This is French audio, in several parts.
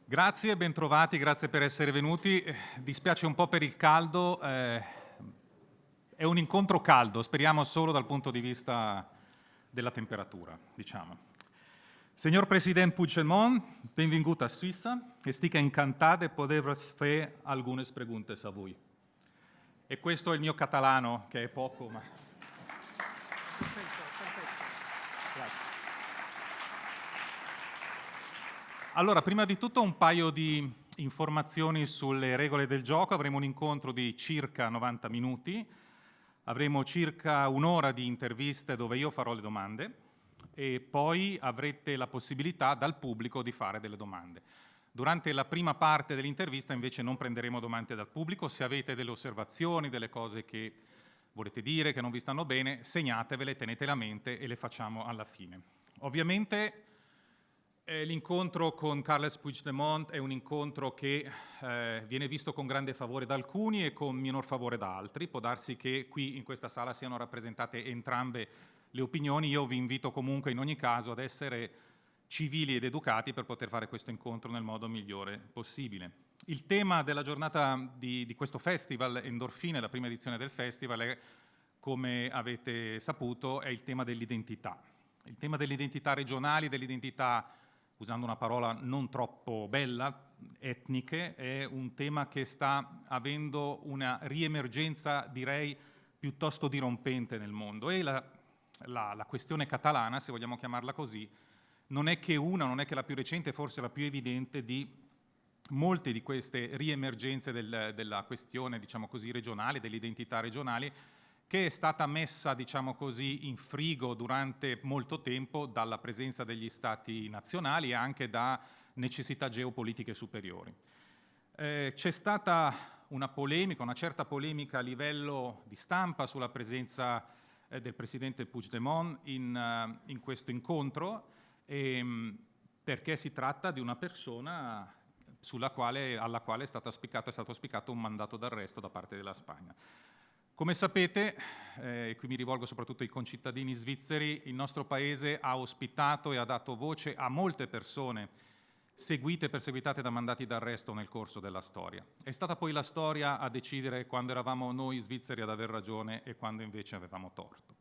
Grazie, bentrovati, grazie per essere venuti. Dispiace un po' per il caldo, è un incontro caldo, speriamo solo dal punto di vista della temperatura, diciamo. Senyor President Puigdemont, benvingut a Suïssa. Estic encantat de poder fer algunes preguntes a voi. E questo è il mio catalano, che è poco, ma... Grazie. Allora, prima di tutto un paio di informazioni sulle regole del gioco. Avremo un incontro di circa 90 minuti, avremo circa un'ora di interviste dove io farò le domande e poi avrete la possibilità dal pubblico di fare delle domande. Durante la prima parte dell'intervista invece non prenderemo domande dal pubblico. Se avete delle osservazioni, delle cose che volete dire, che non vi stanno bene, segnatevele, tenetele a mente e le facciamo alla fine. Ovviamente l'incontro con Carles Puigdemont è un incontro che viene visto con grande favore da alcuni e con minor favore da altri. Può darsi che qui in questa sala siano rappresentate entrambe le opinioni. Io vi invito comunque in ogni caso ad essere civili ed educati per poter fare questo incontro nel modo migliore possibile. Il tema della giornata di questo festival, Endorfine, la prima edizione del festival, è, come avete saputo, è il tema dell'identità. Il tema dell'identità regionali, dell'identità, usando una parola non troppo bella, etniche, è un tema che sta avendo una riemergenza, direi, piuttosto dirompente nel mondo. E la questione catalana, se vogliamo chiamarla così, non è che la più recente, forse la più evidente di molte di queste riemergenze della questione, diciamo così, regionale, dell'identità regionali, che è stata messa, diciamo così, in frigo durante molto tempo dalla presenza degli stati nazionali e anche da necessità geopolitiche superiori. C'è stata una certa polemica a livello di stampa sulla presenza del presidente Puigdemont in questo incontro, perché si tratta di una persona alla quale è stato spiccato un mandato d'arresto da parte della Spagna. Come sapete, e qui mi rivolgo soprattutto ai concittadini svizzeri, il nostro Paese ha ospitato e ha dato voce a molte persone seguite e perseguitate da mandati d'arresto nel corso della storia. È stata poi la storia a decidere quando eravamo noi svizzeri ad aver ragione e quando invece avevamo torto.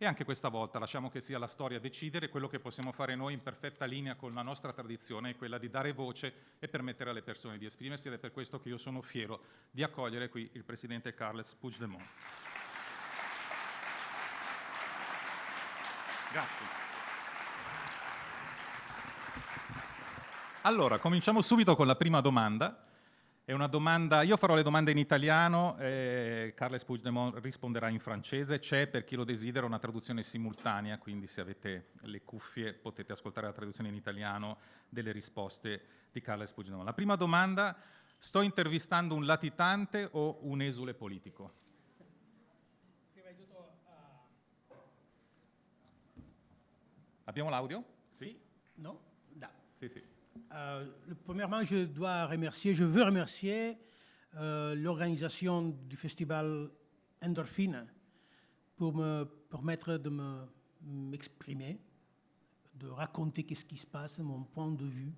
E anche questa volta lasciamo che sia la storia a decidere. Quello che possiamo fare noi in perfetta linea con la nostra tradizione è quella di dare voce e permettere alle persone di esprimersi, ed è per questo che io sono fiero di accogliere qui il presidente Carles Puigdemont. Grazie. Allora, cominciamo subito con la prima domanda. È una domanda, io farò le domande in italiano, Carles Puigdemont risponderà in francese. C'è, per chi lo desidera, una traduzione simultanea, quindi se avete le cuffie potete ascoltare la traduzione in italiano delle risposte di Carles Puigdemont. La prima domanda: sto intervistando un latitante o un esule politico? Prima di tutto, Abbiamo l'audio? sì, no, da. Sì, sì. Premièrement, je veux remercier l'organisation du festival Endorphine pour me permettre de m'exprimer, de raconter qu'est-ce qui se passe, mon point de vue,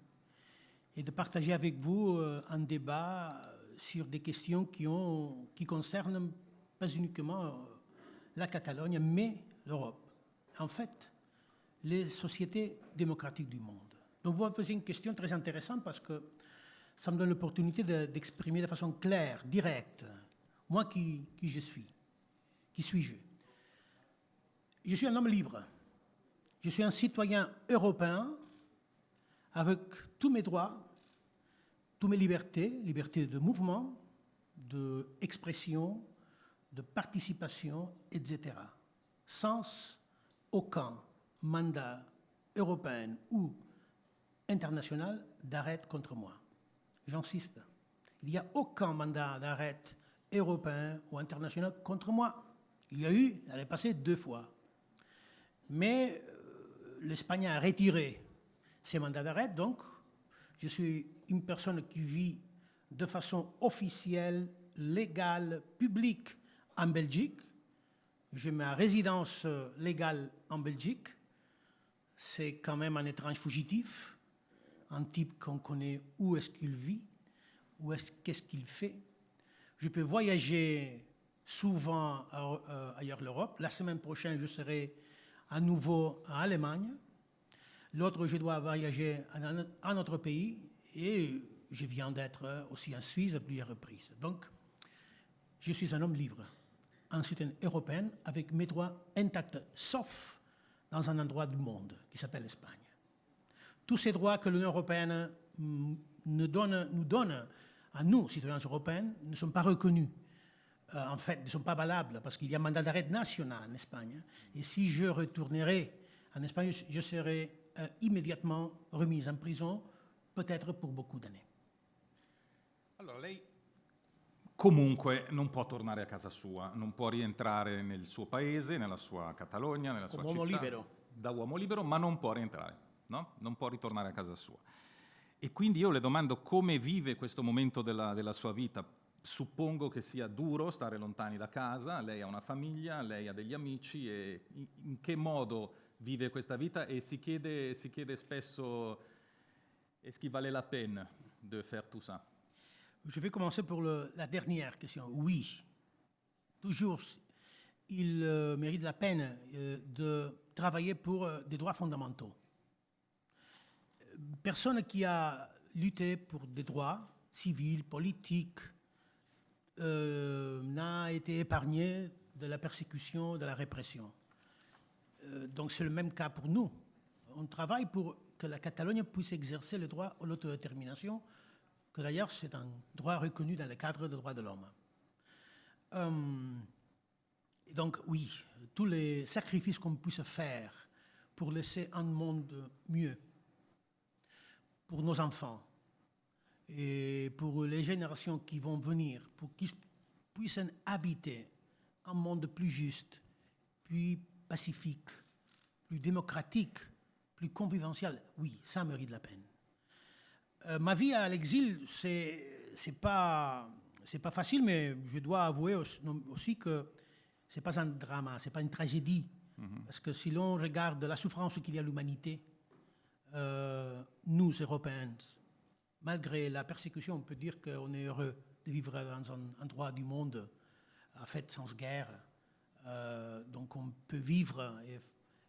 et de partager avec vous un débat sur des questions qui concernent pas uniquement la Catalogne, mais l'Europe. En fait, les sociétés démocratiques du monde. Donc vous me posez une question très intéressante parce que ça me donne l'opportunité d'exprimer de façon claire, directe, moi qui je suis, qui suis-je. Je suis un homme libre, je suis un citoyen européen avec tous mes droits, toutes mes libertés, liberté de mouvement, d'expression, de participation, etc. Sans aucun mandat européen ou international d'arrêt contre moi. J'insiste. Il n'y a aucun mandat d'arrêt européen ou international contre moi. Il y a eu, elle est passée 2 fois. Mais l'Espagne a retiré ces mandats d'arrêt, donc je suis une personne qui vit de façon officielle, légale, publique en Belgique. J'ai ma résidence légale en Belgique. C'est quand même un étrange fugitif. un type qu'on connaît où est-ce qu'il vit, qu'est-ce qu'il fait. Je peux voyager souvent ailleurs l'Europe. La semaine prochaine, je serai à nouveau en Allemagne. L'autre, je dois voyager à un autre pays et je viens d'être aussi en Suisse à plusieurs reprises. Donc, je suis un homme libre, un citoyen européen avec mes droits intacts, sauf dans un endroit du monde qui s'appelle l'Espagne. Tous ces droits que l'Union européenne nous donne à nous, citoyens européens, ne sont pas reconnus. En fait, ne sont pas valables parce qu'il y a un mandat d'arrêt national en Espagne. Et si je retournerai en Espagne, je serai immédiatement remise en prison, peut-être pour beaucoup d'années. Allora, lei comunque non può tornare a casa sua, non può rientrare nel suo paese, nella sua Catalogna, nella sua Come città. uomo libero. Da uomo libero, ma non può rientrare, no? Non può ritornare a casa sua. E quindi io le domando come vive questo momento della sua vita. Suppongo che sia duro stare lontani da casa, lei ha una famiglia, lei ha degli amici, e in che modo vive questa vita e si chiede spesso est-ce qu'il valait la peine de faire tout ça? Je vais commencer par la dernière question. Oui, toujours, il mérite la peine de travailler pour des droits fondamentaux. Personne qui a lutté pour des droits civils, politiques, n'a été épargné de la persécution, de la répression. Donc c'est le même cas pour nous. On travaille pour que la Catalogne puisse exercer le droit à l'autodétermination, que d'ailleurs c'est un droit reconnu dans le cadre des droits de l'homme. Donc oui, tous les sacrifices qu'on puisse faire pour laisser un monde mieux pour nos enfants et pour les générations qui vont venir, pour qu'ils puissent habiter un monde plus juste, plus pacifique, plus démocratique, plus convivial, oui, ça mérite la peine. Ma vie à l'exil, c'est pas facile, mais je dois avouer aussi que c'est pas un drame, c'est pas une tragédie. Parce que si l'on regarde la souffrance qu'il y a à l'humanité, nous, Européens, malgré la persécution, on peut dire qu'on est heureux de vivre dans un endroit du monde en fait sans guerre. Donc on peut vivre et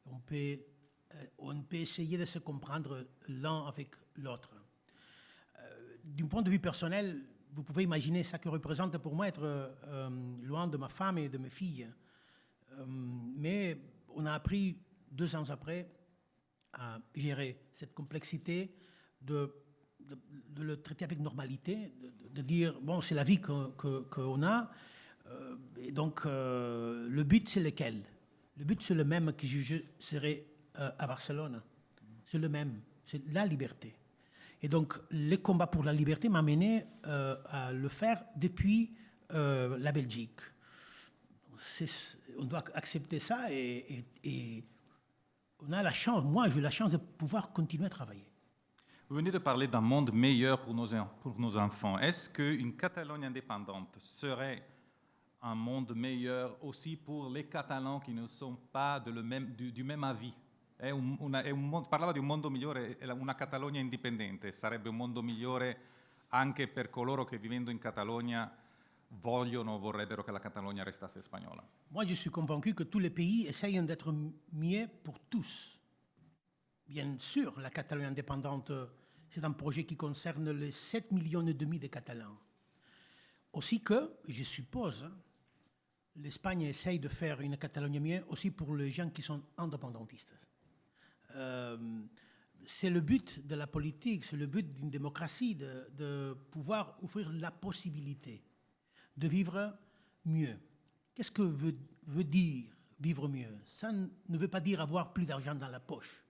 on peut essayer de se comprendre l'un avec l'autre. D'un point de vue personnel, vous pouvez imaginer ce que représente pour moi être loin de ma femme et de mes filles. Mais on a appris 2 ans après à gérer cette complexité, de le traiter avec normalité, de dire, bon, c'est la vie qu'on a, et donc le but, c'est lequel? Le but, c'est le même que je serai à Barcelone. C'est le même, c'est la liberté. Et donc, le combat pour la liberté m'a mené à le faire depuis la Belgique. On doit accepter ça et on a la chance, moi j'ai la chance de pouvoir continuer à travailler. Vous venez de parler d'un monde meilleur pour nos enfants. Est-ce qu'une Catalogne indépendante serait un monde meilleur aussi pour les Catalans qui ne sont pas du même avis? Parlava di un mondo migliore, una Catalogna indipendente sarebbe un mondo migliore anche per coloro che vivendo in Catalogna vorrebbero che la Catalogna restasse spagnola? Moi, je suis convaincu que tous les pays essayent d'être mieux pour tous. Bien sûr, la Catalogne indépendante, c'est un projet qui concerne les 7,5 millions de Catalans. Aussi que, je suppose, l'Espagne essaye de faire une Catalogne mieux aussi pour les gens qui sont indépendantistes. C'est le but de la politique, c'est le but d'une démocratie, de pouvoir offrir la possibilité de vivre mieux. Qu'est-ce que veut dire vivre mieux? Ça ne veut pas dire avoir plus d'argent dans la poche.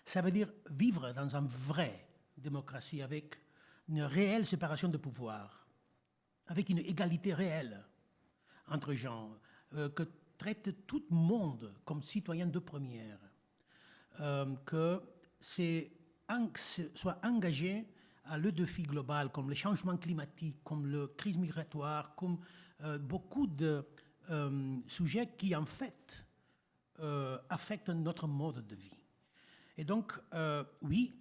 Ça veut dire vivre dans une vraie démocratie avec une réelle séparation de pouvoir, avec une égalité réelle entre gens, que traite tout le monde comme citoyen de première, que soit engagé à le défi global comme le changement climatique, comme la crise migratoire, comme beaucoup de sujets qui en fait affectent notre mode de vie. Et donc, oui,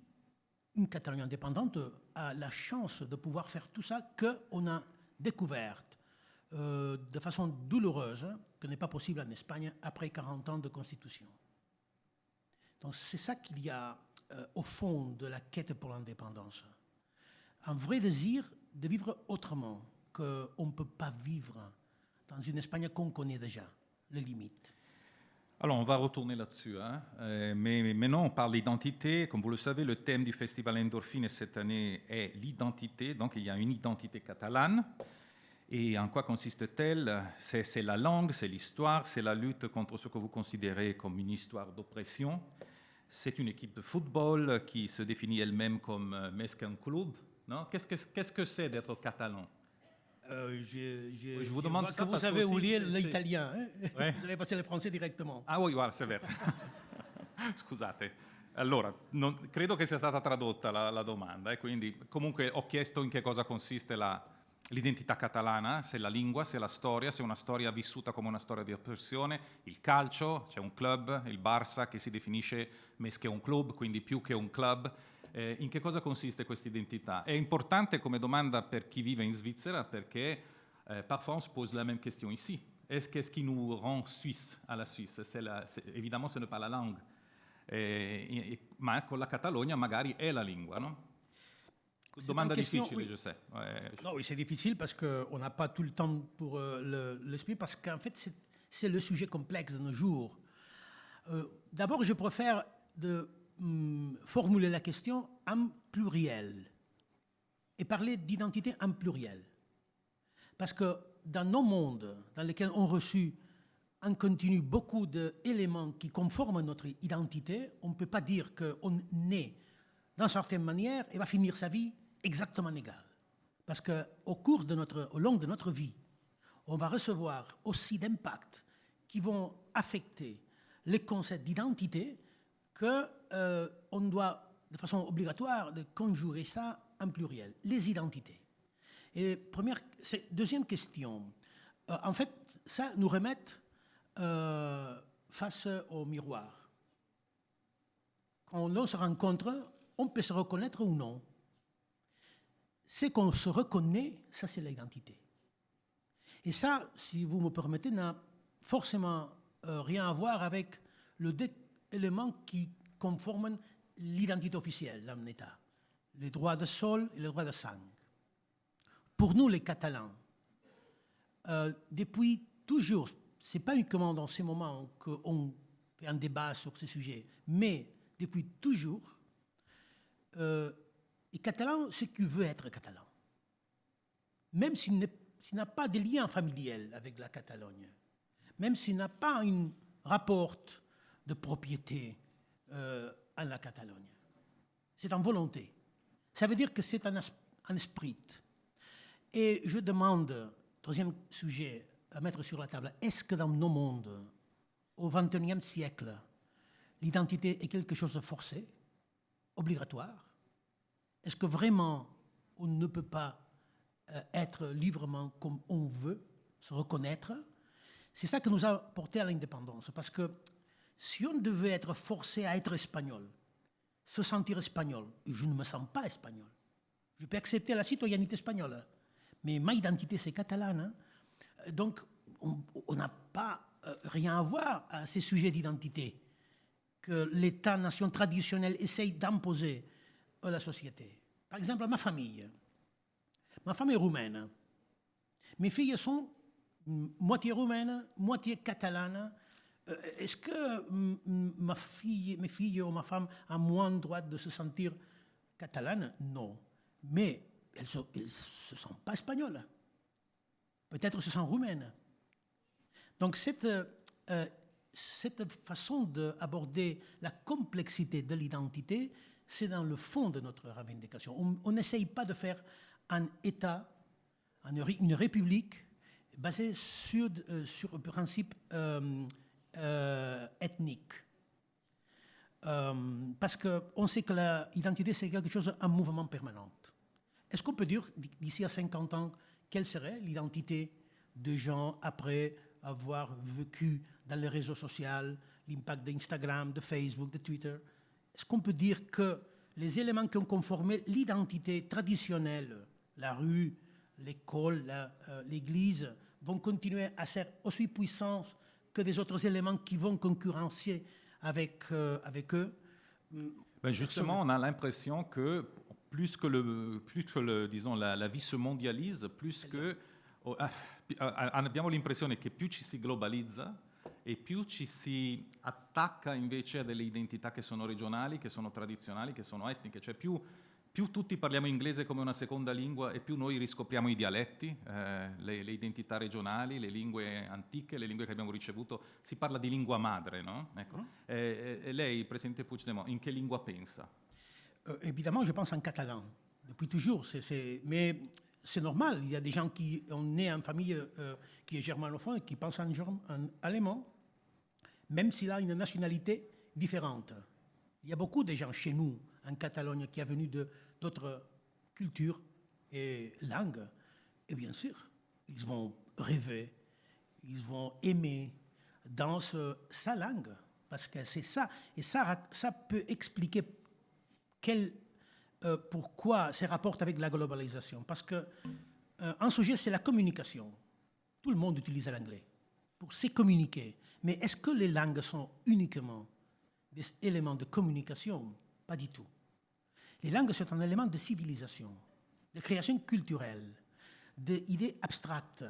une Catalogne indépendante a la chance de pouvoir faire tout ça qu'on a découvert de façon douloureuse, que n'est pas possible en Espagne après 40 ans de constitution. Donc c'est ça qu'il y a au fond de la quête pour l'indépendance. Un vrai désir de vivre autrement, qu'on ne peut pas vivre dans une Espagne qu'on connaît déjà, les limites. Alors, on va retourner là-dessus, hein. Mais maintenant, on parle d'identité. Comme vous le savez, le thème du Festival Endorphine cette année est l'identité. Donc, il y a une identité catalane. Et en quoi consiste-t-elle? C'est la langue, c'est l'histoire, c'est la lutte contre ce que vous considérez comme une histoire d'oppression. C'est une équipe de football qui se définit elle-même comme més qu'un club. Non? Qu'est-ce que c'est d'être catalan? Je vous demande ça que parce vous avez que aussi, oublié c'est- l'italien. Hein? Ouais. Vous avez passé le français directement. Ah, oui, guarda, c'est vero. Scusate. Allora, credo che sia stata tradotta la domanda, e quindi comunque ho chiesto in che cosa consiste l'identità catalana, se la lingua, se la storia, se una storia vissuta come una storia di oppressione, il calcio, c'è un club, il Barça che si definisce més che un club, quindi più che un club. In che cosa consiste questa identità? È importante come domanda per chi vive in Svizzera perché parfois on se pose la même question ici. Qu'est-ce qui nous rend suisse à la Suisse? Évidemment, ce n'est pas la langue. Ma con la Catalogna magari è la lingua, no? Domanda difficile, oui. je sais. Non, oui, c'est difficile parce qu'on n'a pas tout le temps pour l'expliquer, parce qu'en fait, c'est le sujet complexe de nos jours. D'abord, je préfère formuler la question en pluriel et parler d'identité en pluriel. Parce que dans nos mondes dans lesquels on reçut en continu beaucoup d'éléments qui conforment notre identité, on ne peut pas dire qu'on naît d'une certaine manière et va finir sa vie exactement égale. Parce qu'au long de notre vie, on va recevoir aussi d'impacts qui vont affecter les concepts d'identité qu'on doit, de façon obligatoire, de conjurer ça en pluriel, les identités. Et deuxième question, en fait, ça nous remet face au miroir. Quand l'on se rencontre, on peut se reconnaître ou non. Ce qu'on se reconnaît, ça c'est l'identité. Et ça, si vous me permettez, n'a forcément rien à voir avec le deux éléments qui conforment l'identité officielle d'un État, les droits de sol et les droits de sang. Pour nous, les Catalans, depuis toujours, ce n'est pas uniquement dans ces moments qu'on fait un débat sur ces sujets, mais depuis toujours, les Catalans, c'est qui veut être Catalan. Même s'il n'a pas de lien familial avec la Catalogne, même s'il n'a pas un rapport de propriété en la Catalogne. C'est en volonté. Ça veut dire que c'est un esprit. Et je demande, troisième sujet à mettre sur la table, est-ce que dans nos mondes, au XXIe siècle, l'identité est quelque chose de forcé, obligatoire? Est-ce que vraiment on ne peut pas être librement comme on veut, se reconnaître? C'est ça qui nous a porté à l'indépendance. Parce que si on devait être forcé à être espagnol, se sentir espagnol, et je ne me sens pas espagnol, je peux accepter la citoyenneté espagnole, mais ma identité c'est catalane. Hein. Donc on n'a pas rien à voir à ces sujets d'identité que l'État-nation traditionnel essaye d'imposer à la société. Par exemple, ma famille. Ma femme est roumaine. Mes filles sont moitié roumaines, moitié catalanes. Est-ce que mes filles ou ma femme ont moins le droit de se sentir catalanes? Non. Mais elles ne se sentent pas espagnoles. Peut-être se sentent roumaines. Donc cette façon d'aborder la complexité de l'identité, c'est dans le fond de notre revendication. On n'essaye pas de faire un État, une république basée sur un principe ethnique. Parce qu'on sait que l'identité, c'est quelque chose, un mouvement permanent. Est-ce qu'on peut dire, d'ici à 50 ans, quelle serait l'identité de gens après avoir vécu dans les réseaux sociaux, l'impact d'Instagram, de Facebook, de Twitter? Est-ce qu'on peut dire que les éléments qui ont conformé l'identité traditionnelle, la rue, l'école, l'église, vont continuer à ser aussi puissants que des autres éléments qui vont concurrencer avec eux. Ben justement, on a l'impression que plus que disons, la vie se mondialise, plus que abbiamo l'impressione che più ci si globalizza e più ci si attacca invece a delle identità che sono regionali, che sono tradizionali, che sono etniche, cioè più tutti parliamo inglese come una seconda lingua e più noi riscopriamo i dialetti, le identità regionali, le lingue antiche, le lingue che abbiamo ricevuto. Si parla di lingua madre, no? Ecco. Lei, Presidente Puigdemont, in che lingua pensa? Évidemment, je pense en catalan, depuis toujours. Mais c'est normal, il y a des gens qui sont nés en famille qui est germanophone et qui pensent en allemand, même s'il a une nationalité différente. Il y a beaucoup de gens chez nous, en Catalogne, qui sont venus d'autres cultures et langues. Et bien sûr, ils vont rêver, ils vont aimer dans sa langue, parce que c'est ça. Et ça peut expliquer pourquoi se rapporte avec la globalisation. Parce qu'un sujet, c'est la communication. Tout le monde utilise l'anglais pour se communiquer. Mais est-ce que les langues sont uniquement des éléments de communication? Pas du tout. Les langues sont un élément de civilisation, de création culturelle, d'idées abstractes,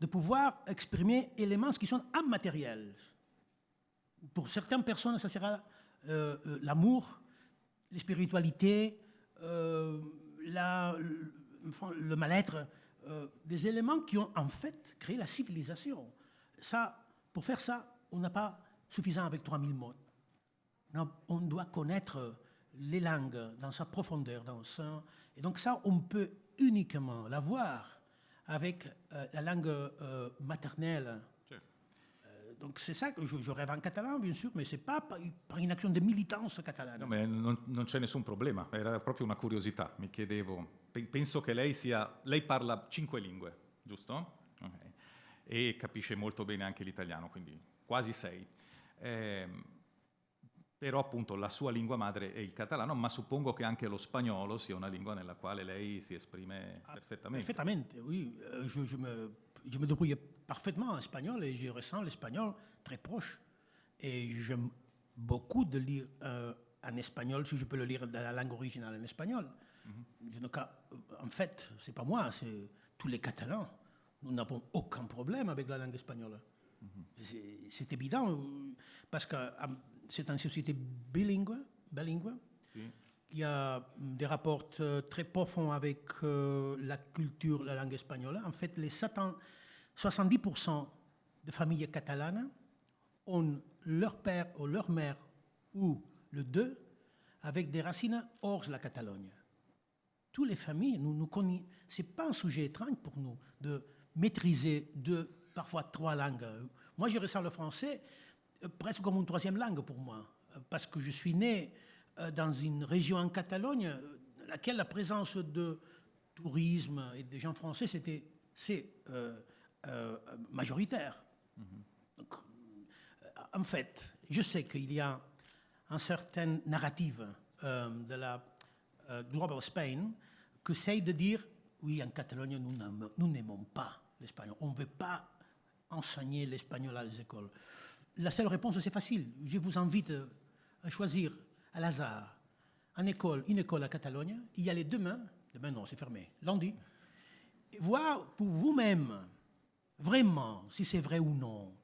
de pouvoir exprimer éléments qui sont immatériels. Pour certaines personnes, ça sera l'amour, la spiritualité, le mal-être, des éléments qui ont en fait créé la civilisation. Ça, pour faire ça, on n'a pas suffisant avec 3000 mots. Non, on doit connaître les langues dans sa profondeur, et donc ça, on peut uniquement l'avoir avec la langue maternelle. Donc c'est ça que je rêve en catalan, bien sûr, mais c'est pas par une action de militance catalane. No, ma non c'è nessun problema, era proprio una curiosità. Mi chiedevo, penso che lei parla 5 lingue, giusto? Okay. E capisce molto bene anche l'italiano, quindi quasi 6. Però appunto la sua lingua madre è il catalano, ma suppongo che anche lo spagnolo sia una lingua nella quale lei si esprime perfettamente. Perfettamente, oui. Je me débrouille parfaitement en espagnol et je ressens l'espagnol très proche. Et j'aime beaucoup de lire en espagnol, si je peux le lire dans la langue originale en espagnol. En fait, c'est pas moi, c'est tous les Catalans. Nous n'avons aucun problème avec la langue espagnole. C'est évident, parce que c'est une société bilingue. Si. Il y a des rapports très profonds avec la culture, la langue espagnole. En fait, 70% de familles catalanes ont leur père ou leur mère, ou les deux, avec des racines hors la Catalogne. Toutes les familles, nous connaissons. Ce n'est pas un sujet étrange pour nous de maîtriser 2, parfois 3 langues. Moi, je ressens le français presque comme une 3e langue pour moi, parce que je suis né dans une région en Catalogne, dans laquelle la présence de tourisme et des gens français, c'est majoritaire. Donc, en fait, je sais qu'il y a un certain narratif de la Global Spain qui essaye de dire, oui, en Catalogne, nous n'aimons pas l'espagnol. On ne veut pas enseigner l'espagnol à les écoles. La seule réponse, c'est facile. Je vous invite à choisir à hasard une école à Catalogne, y aller demain non, c'est fermé, lundi, et voir pour vous-même, vraiment, si c'est vrai ou non,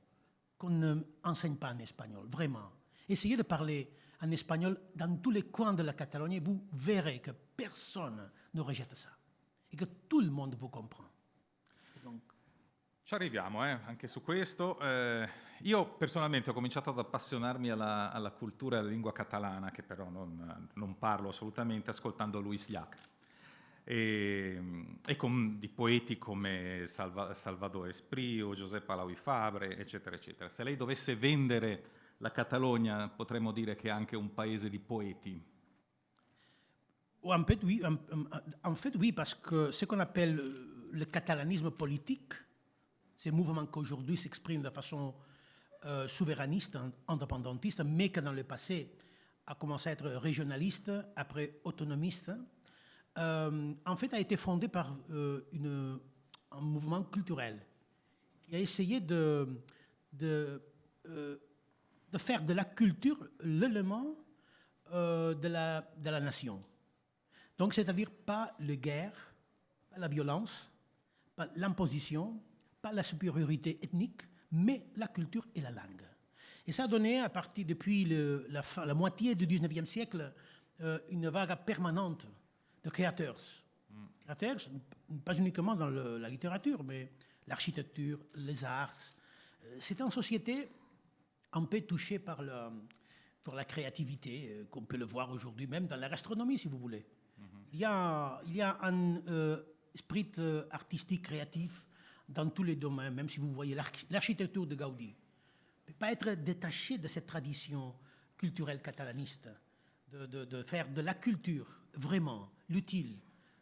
qu'on n'enseigne pas en espagnol, vraiment. Essayez de parler en espagnol dans tous les coins de la Catalogne et vous verrez que personne ne rejette ça et que tout le monde vous comprend. Donc, ci arriviamo anche su questo. Io personalmente ho cominciato ad appassionarmi alla cultura e alla lingua catalana, che però non parlo assolutamente, ascoltando Luis Llach e di poeti come Salvador Espriu, Josep Palau i Fabre, eccetera, eccetera. Se lei dovesse vendere la Catalogna, potremmo dire che è anche un paese di poeti. En fait, oui, parce que ce qu'on appelle le catalanisme politique, ces mouvements qui aujourd'hui s'expriment de façon souverainiste, indépendantiste, mais que dans le passé a commencé à être régionaliste, après autonomiste, en fait a été fondé par un mouvement culturel qui a essayé de faire de la culture l'élément de la nation. Donc, c'est-à-dire pas la guerre, pas la violence, pas l'imposition, pas la supériorité ethnique, mais la culture et la langue. Et ça a donné, à partir depuis la moitié du 19e siècle, une vague permanente de créateurs. Créateurs, pas uniquement dans la littérature, mais l'architecture, les arts. C'est une société un peu touchée par la créativité, qu'on peut le voir aujourd'hui, même dans la gastronomie, si vous voulez. Il y a un esprit artistique, créatif, dans tous les domaines, même si vous voyez l'architecture de Gaudi. Ne peut pas être détaché de cette tradition culturelle catalaniste, de faire de la culture vraiment l'utile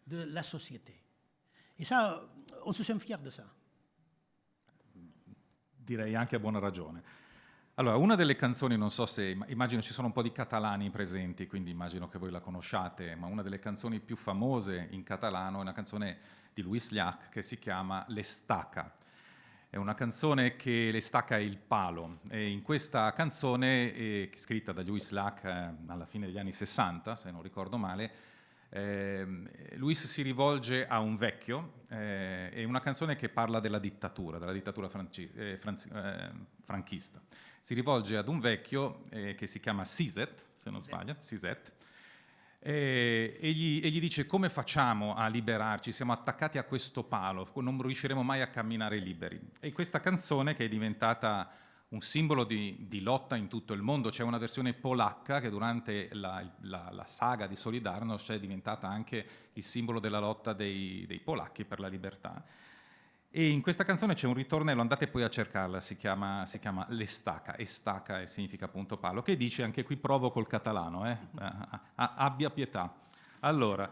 de la société. E ça, on se sent fier de ça. Direi anche a buona ragione. Allora, una delle canzoni, non so se, immagino ci sono un po' di catalani presenti, quindi immagino che voi la conosciate, ma una delle canzoni più famose in catalano è una canzone di Lluís Llach che si chiama L'Estaca. È una canzone che l'estaca è il palo, e in questa canzone, scritta da Lluís Llach alla fine degli anni 60, se non ricordo male, Luis si rivolge a un vecchio, è una canzone che parla della dittatura franchista. Si rivolge ad un vecchio che si chiama Sizet, se non sbaglio, Sizet, e gli dice: come facciamo a liberarci? Siamo attaccati a questo palo, non riusciremo mai a camminare liberi. E questa canzone, che è diventata un simbolo di lotta in tutto il mondo, c'è una versione polacca che durante la saga di Solidarność è diventata anche il simbolo della lotta dei polacchi per la libertà. E in questa canzone c'è un ritornello, andate poi a cercarla, si chiama L'Estaca, estaca significa appunto palo, che dice, anche qui provo col catalano, abbia pietà. Allora,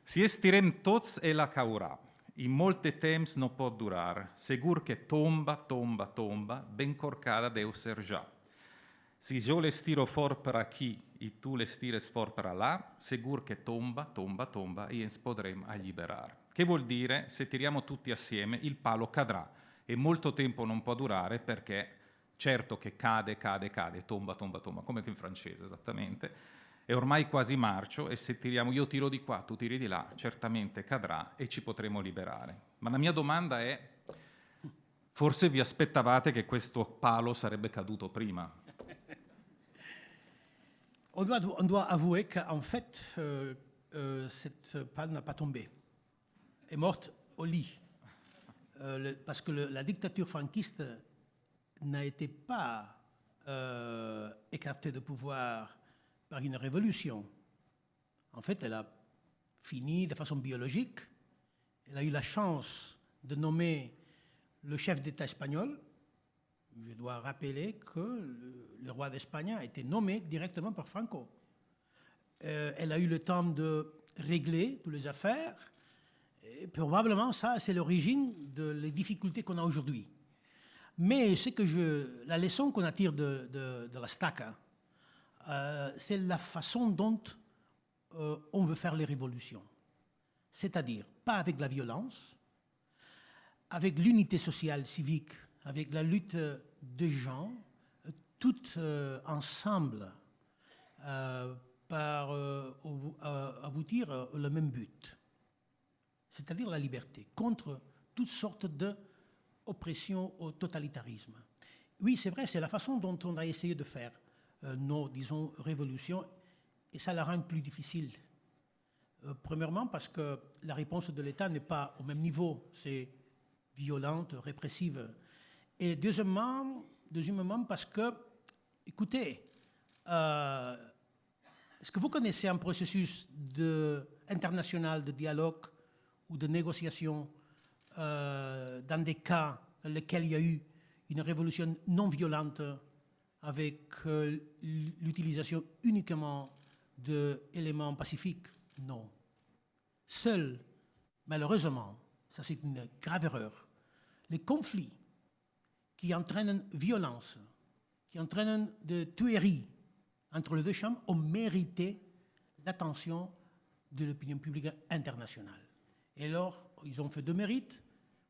si estirem tots e la caurà, in molte temps no pot durar, segur que tomba, tomba, tomba, ben corcada deu ser ja. Si jo l'estiro fort per aquí i tu l'estires fort per là, segur che tomba, tomba, tomba, i ens podrem alliberar. Che vuol dire, se tiriamo tutti assieme, il palo cadrà, e molto tempo non può durare, perché certo che cade, cade, cade, tomba, tomba, tomba, come in francese esattamente, è ormai quasi marcio, e se tiriamo, io tiro di qua, tu tiri di là, certamente cadrà e ci potremo liberare. Ma la mia domanda è, forse vi aspettavate che questo palo sarebbe caduto prima? On doit avouer qu'en fait, cette pale n'a pas tombé. Est morte au lit. Parce que la dictature franquiste n'a été pas écartée de pouvoir par une révolution. En fait, elle a fini de façon biologique. Elle a eu la chance de nommer le chef d'État espagnol. Je dois rappeler que le roi d'Espagne a été nommé directement par Franco. Elle a eu le temps de régler toutes les affaires. Et probablement, ça, c'est l'origine des difficultés qu'on a aujourd'hui. Mais la leçon qu'on attire de la Staca, c'est la façon dont on veut faire les révolutions. C'est-à-dire, pas avec la violence, avec l'unité sociale, civique, avec la lutte des gens, tout ensemble, par aboutir au même but, c'est-à-dire la liberté, contre toutes sortes d'oppressions au totalitarisme. Oui, c'est vrai, c'est la façon dont on a essayé de faire nos, disons, révolutions, et ça la rend plus difficile. Premièrement, parce que la réponse de l'État n'est pas au même niveau, c'est violente, répressive. Et deuxièmement, parce que, écoutez, est-ce que vous connaissez un processus international de dialogue ou de négociation dans des cas dans lesquels il y a eu une révolution non violente avec l'utilisation uniquement d'éléments pacifiques? Non. Seul, malheureusement, ça c'est une grave erreur, les conflits qui entraînent violence, qui entraînent de tueries entre les deux chambres ont mérité l'attention de l'opinion publique internationale. Et alors, ils ont fait de mérite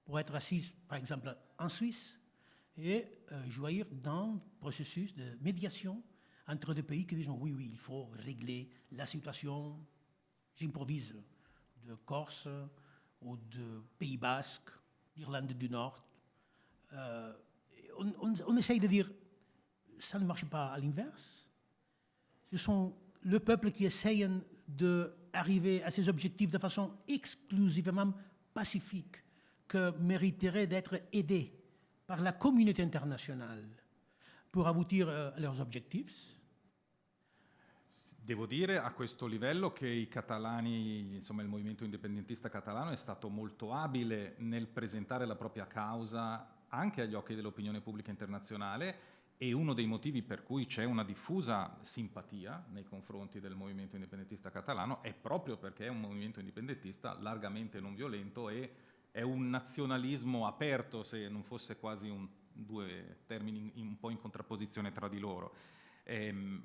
pour être assis, par exemple, en Suisse et jouir d'un processus de médiation entre des pays qui disent oui, il faut régler la situation, j'improvise, de Corse ou de Pays Basque, d'Irlande du Nord. On essaye de dire ça ne marche pas à l'inverse. Ce sont le peuple qui essaye d'arriver à ses objectifs de façon exclusivement pacifique, que mériterait d'être aidé par la communauté internazionale pour aboutir a leurs objectifs. Devo dire a questo livello che i catalani, insomma il movimento indipendentista catalano è stato molto abile nel presentare la propria causa anche agli occhi dell'opinione pubblica internazionale, e uno dei motivi per cui c'è una diffusa simpatia nei confronti del movimento indipendentista catalano è proprio perché è un movimento indipendentista largamente non violento e è un nazionalismo aperto, se non fosse quasi due termini un po' in contrapposizione tra di loro.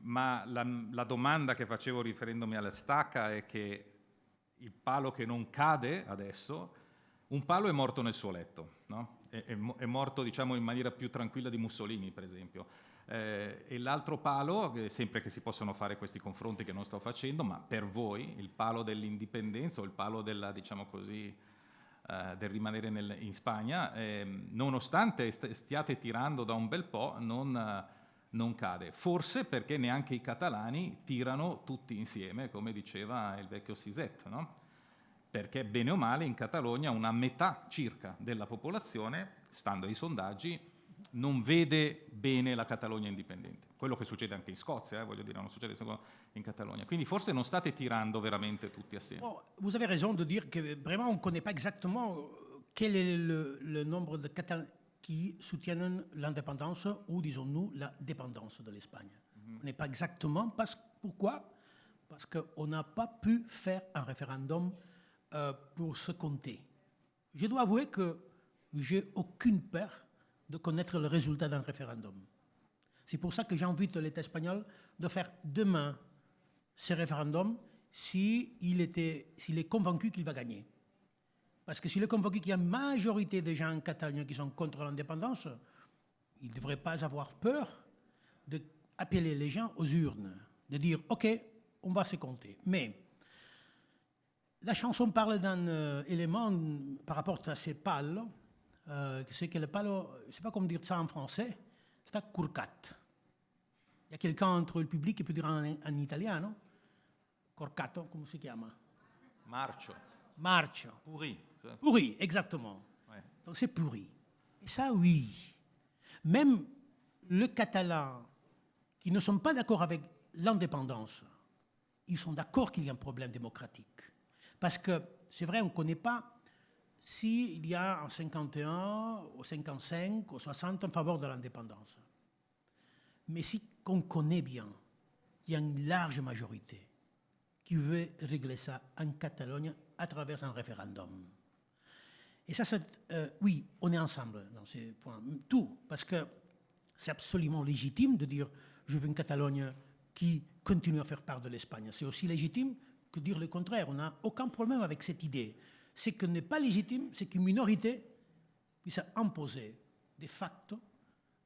Ma la domanda che facevo riferendomi alla stacca è che il palo che non cade adesso, un palo è morto nel suo letto, no? È morto, diciamo, in maniera più tranquilla di Mussolini, per esempio. E l'altro palo, sempre che si possono fare questi confronti che non sto facendo, ma per voi il palo dell'indipendenza o il palo della, diciamo così, del rimanere in Spagna, nonostante stiate tirando da un bel po', non cade. Forse perché neanche i catalani tirano tutti insieme, come diceva il vecchio Siset, no? Perché bene o male in Catalogna una metà circa della popolazione, stando ai sondaggi, non vede bene la Catalogna indipendente. Quello che succede anche in Scozia, voglio dire, non succede solo in Catalogna. Quindi forse non state tirando veramente tutti assieme. Bon, vous avez raison de dire que vraiment on ne connaît pas exactement quel est le nombre de Catalans qui soutiennent l'indépendance ou, disons-nous, la dépendance de l'Espagne. On n'est pas exactement. Pourquoi? Parce qu'on n'a pas pu faire un référendum pour se compter. Je dois avouer que j'ai aucune peur de connaître le résultat d'un référendum. C'est pour ça que j'invite l'État espagnol de faire demain ce référendum s'il est convaincu qu'il va gagner. Parce que s'il est convaincu qu'il y a une majorité de gens en Catalogne qui sont contre l'indépendance, il ne devrait pas avoir peur d'appeler les gens aux urnes, de dire « Ok, on va se compter ». Mais la chanson parle d'un élément par rapport à ces pales, c'est que le palo, je ne sais pas comment dire ça en français, c'est un curcat. Il y a quelqu'un entre le public qui peut dire en italien, corcato, come si chiama? Marcio. Pourri, exactement. Ouais. Donc c'est pourri. Et ça, oui. Même les Catalans qui ne sont pas d'accord avec l'indépendance, ils sont d'accord qu'il y a un problème démocratique. Parce que c'est vrai, on ne connaît pas s'il y a en 51, ou 55, ou 60 en faveur de l'indépendance. Mais si on connaît bien, il y a une large majorité qui veut régler ça en Catalogne à travers un référendum. Et ça, oui, on est ensemble dans ces points. Tout, parce que c'est absolument légitime de dire « je veux une Catalogne qui continue à faire part de l'Espagne ». C'est aussi légitime que dire le contraire. On n'a aucun problème avec cette idée. Ce qui n'est pas légitime, c'est qu'une minorité puisse imposer de facto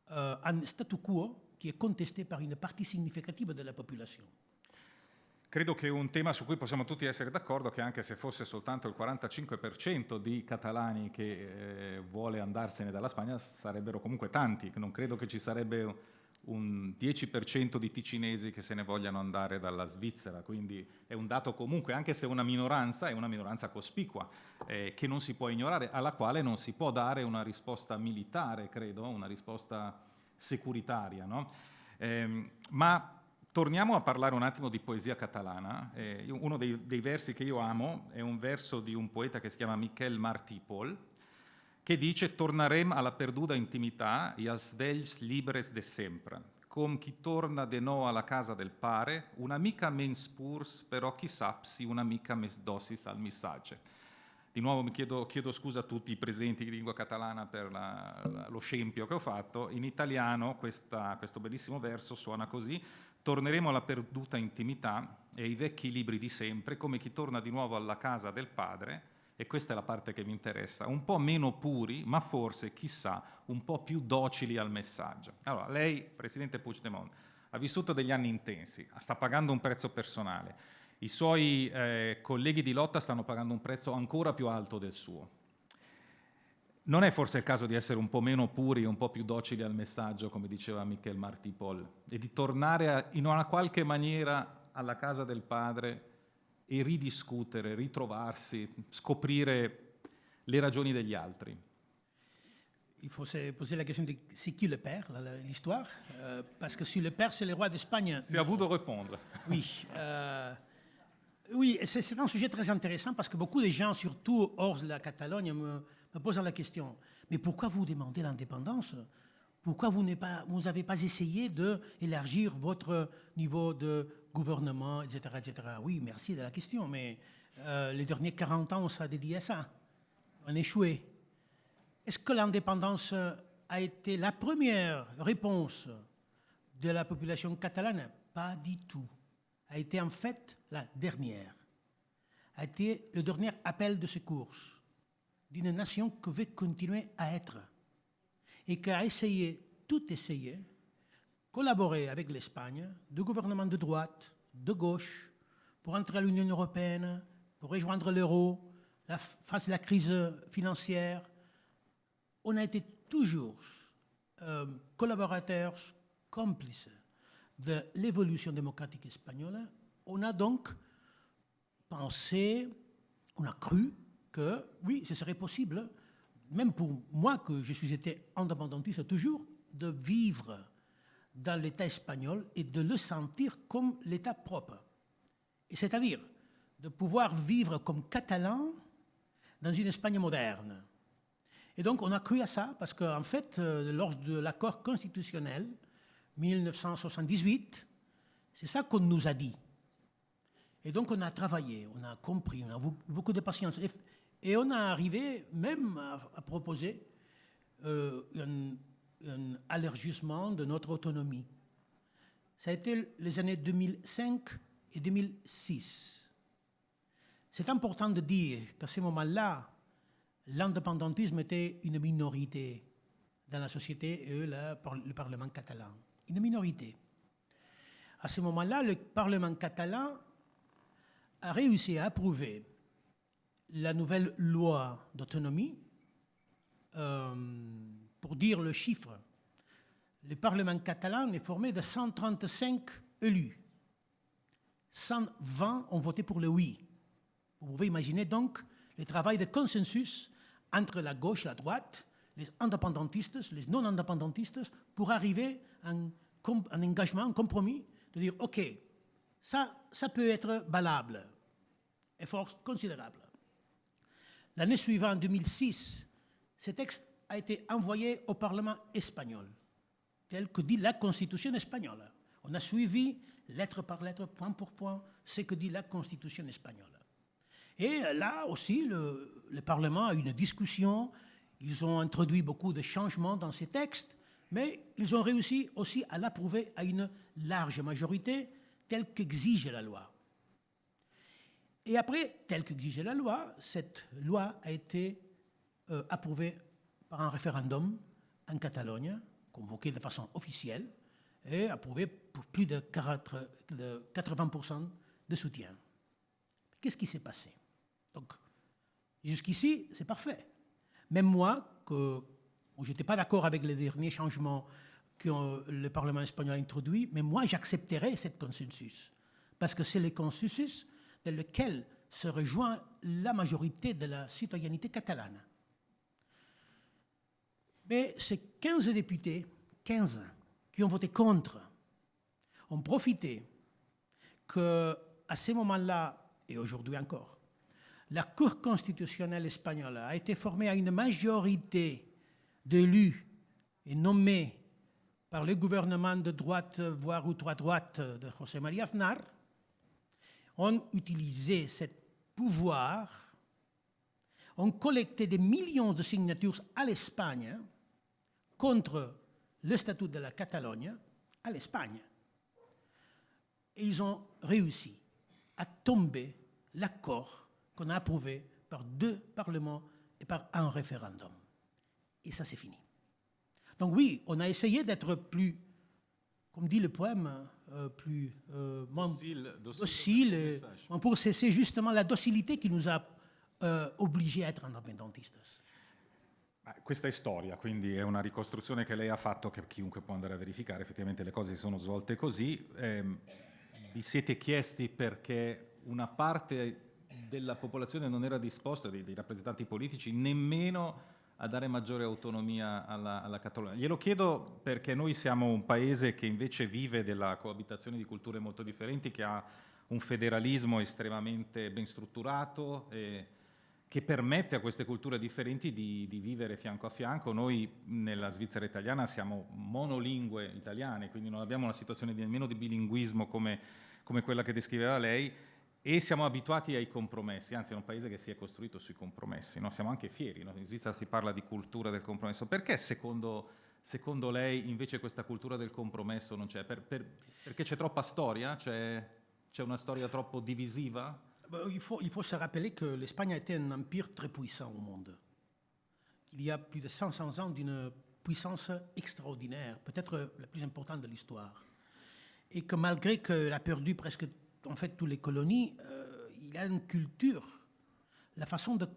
un statu quo qui est contesté par une partie significative de la population. Credo che un tema su cui possiamo tutti essere d'accordo è che anche se fosse soltanto il 45% di catalani che vuole andarsene dalla Spagna, sarebbero comunque tanti. Non credo che ci sarebbe un 10% di ticinesi che se ne vogliano andare dalla Svizzera, quindi è un dato comunque, anche se una minoranza, è una minoranza cospicua, che non si può ignorare, alla quale non si può dare una risposta militare, credo, una risposta securitaria, no? Ma torniamo a parlare un attimo di poesia catalana. Uno dei versi che io amo è un verso di un poeta che si chiama Miquel Martí i Pol, che dice «Tornarem alla perduda intimità i als vells llibres de sempre, com chi torna de nou alla casa del pare, una mica mens purs, però chi sap si una mica més dosis al missatge». Di nuovo chiedo scusa a tutti i presenti di lingua catalana per lo scempio che ho fatto. In italiano questo bellissimo verso suona così: torneremo alla perduta intimità e ai vecchi libri di sempre, come chi torna di nuovo alla casa del padre, e questa è la parte che mi interessa, un po' meno puri, ma forse, chissà, un po' più docili al messaggio. Allora, lei, Presidente Puigdemont, ha vissuto degli anni intensi, sta pagando un prezzo personale. I suoi colleghi di lotta stanno pagando un prezzo ancora più alto del suo. Non è forse il caso di essere un po' meno puri, un po' più docili al messaggio, come diceva Michel Martí-Paul, e di tornare in una qualche maniera alla casa del padre e ridiscutere, ritrovarsi, scoprire le ragioni degli altri? Il faut se poser la question de c'est qui le père, l'histoire, parce que si le père c'est le roi d'Espagne. C'est à vous de répondre. Oui. Oui, c'est un sujet très intéressant parce que beaucoup de gens, surtout hors de la Catalogne, me posent la question. Mais pourquoi vous demandez l'indépendance? Pourquoi vous n'avez pas essayé d'élargir votre niveau de gouvernement, etc., etc. Oui, merci de la question, mais les derniers 40 ans, on s'est dédié à ça. On a échoué. Est-ce que l'indépendance a été la première réponse de la population catalane? Pas du tout. A été en fait la dernière, a été le dernier appel de secours d'une nation qui veut continuer à être et qui a essayé, collaborer avec l'Espagne, de gouvernements de droite, de gauche, pour entrer à l'Union européenne, pour rejoindre l'euro, face à la crise financière. On a été toujours collaborateurs, complices de l'évolution démocratique espagnole. On a donc pensé, on a cru que oui, ce serait possible, même pour moi que je suis été indépendantiste toujours, de vivre dans l'État espagnol et de le sentir comme l'État propre. Et c'est-à-dire de pouvoir vivre comme catalan dans une Espagne moderne. Et donc on a cru à ça parce qu'en fait, lors de l'accord constitutionnel 1978, c'est ça qu'on nous a dit. Et donc on a travaillé, on a compris, on a beaucoup de patience. Et on a arrivé même à proposer un élargissement de notre autonomie. Ça a été les années 2005 et 2006. C'est important de dire qu'à ce moment-là, l'indépendantisme était une minorité dans la société et le Parlement catalan. Une minorité. À ce moment-là, le Parlement catalan a réussi à approuver la nouvelle loi d'autonomie. Pour dire le chiffre, le Parlement catalan est formé de 135 élus. 120 ont voté pour le oui. Vous pouvez imaginer donc le travail de consensus entre la gauche et la droite, les indépendantistes, les non-indépendantistes, pour arriver à un engagement, un compromis, de dire, OK, ça peut être valable, effort considérable. L'année suivante, en 2006, ce texte a été envoyé au Parlement espagnol, tel que dit la Constitution espagnole. On a suivi, lettre par lettre, point pour point, ce que dit la Constitution espagnole. Et là aussi, le Parlement a eu une discussion. Ils ont introduit beaucoup de changements dans ces textes, mais ils ont réussi aussi à l'approuver à une large majorité, telle qu'exige la loi. Et après, telle qu'exige la loi, cette loi a été approuvée par un référendum en Catalogne, convoqué de façon officielle, et approuvée pour plus de 80% de soutien. Qu'est-ce qui s'est passé? Donc, jusqu'ici, c'est parfait. Même moi, je n'étais pas d'accord avec les derniers changements que le Parlement espagnol a introduits, mais moi, j'accepterais ce consensus. Parce que c'est le consensus dans lequel se rejoint la majorité de la citoyenneté catalane. Mais ces 15 députés, 15, qui ont voté contre, ont profité qu'à ce moment-là, et aujourd'hui encore, la Cour constitutionnelle espagnole a été formée à une majorité d'élus et nommés par le gouvernement de droite, voire ultra-droite de José María Aznar, ont utilisé ce pouvoir, ont collecté des millions de signatures à l'Espagne contre le statut de la Catalogne à l'Espagne. Et ils ont réussi à tomber l'accord qu'on a approuvé par 2 parlements et par un référendum. Et ça, c'est fini. Donc oui, on a essayé d'être plus, comme dit le poème, plus docile. Pour cesser justement la docilité qui nous a obligés à être independentistas. Questa è storia, quindi è una ricostruzione che lei ha fatto, che chiunque può andare a verificare. Effettivamente le cose si sono svolte così. Vi siete chiesti perché una parte della popolazione non era disposta, dei rappresentanti politici, nemmeno a dare maggiore autonomia alla Catalogna? Glielo chiedo perché noi siamo un paese che invece vive della coabitazione di culture molto differenti, che ha un federalismo estremamente ben strutturato, che permette a queste culture differenti di vivere fianco a fianco. Noi nella Svizzera italiana siamo monolingue italiane, quindi non abbiamo una situazione nemmeno di bilinguismo come quella che descriveva lei, e siamo abituati ai compromessi, anzi è un paese che si è costruito sui compromessi, no? Siamo anche fieri, no? In Svizzera si parla di cultura del compromesso. Perché secondo lei invece questa cultura del compromesso non c'è? Perché c'è troppa storia? C'è una storia troppo divisiva? Il faut se rappeler que l'Espagne a été un empire très puissant au monde. Il y a plus de 500 ans d'une puissance extraordinaire, peut-être la plus importante de l'histoire. Et que malgré qu'elle a perdu presque en fait toutes les colonies, il a une culture, la façon de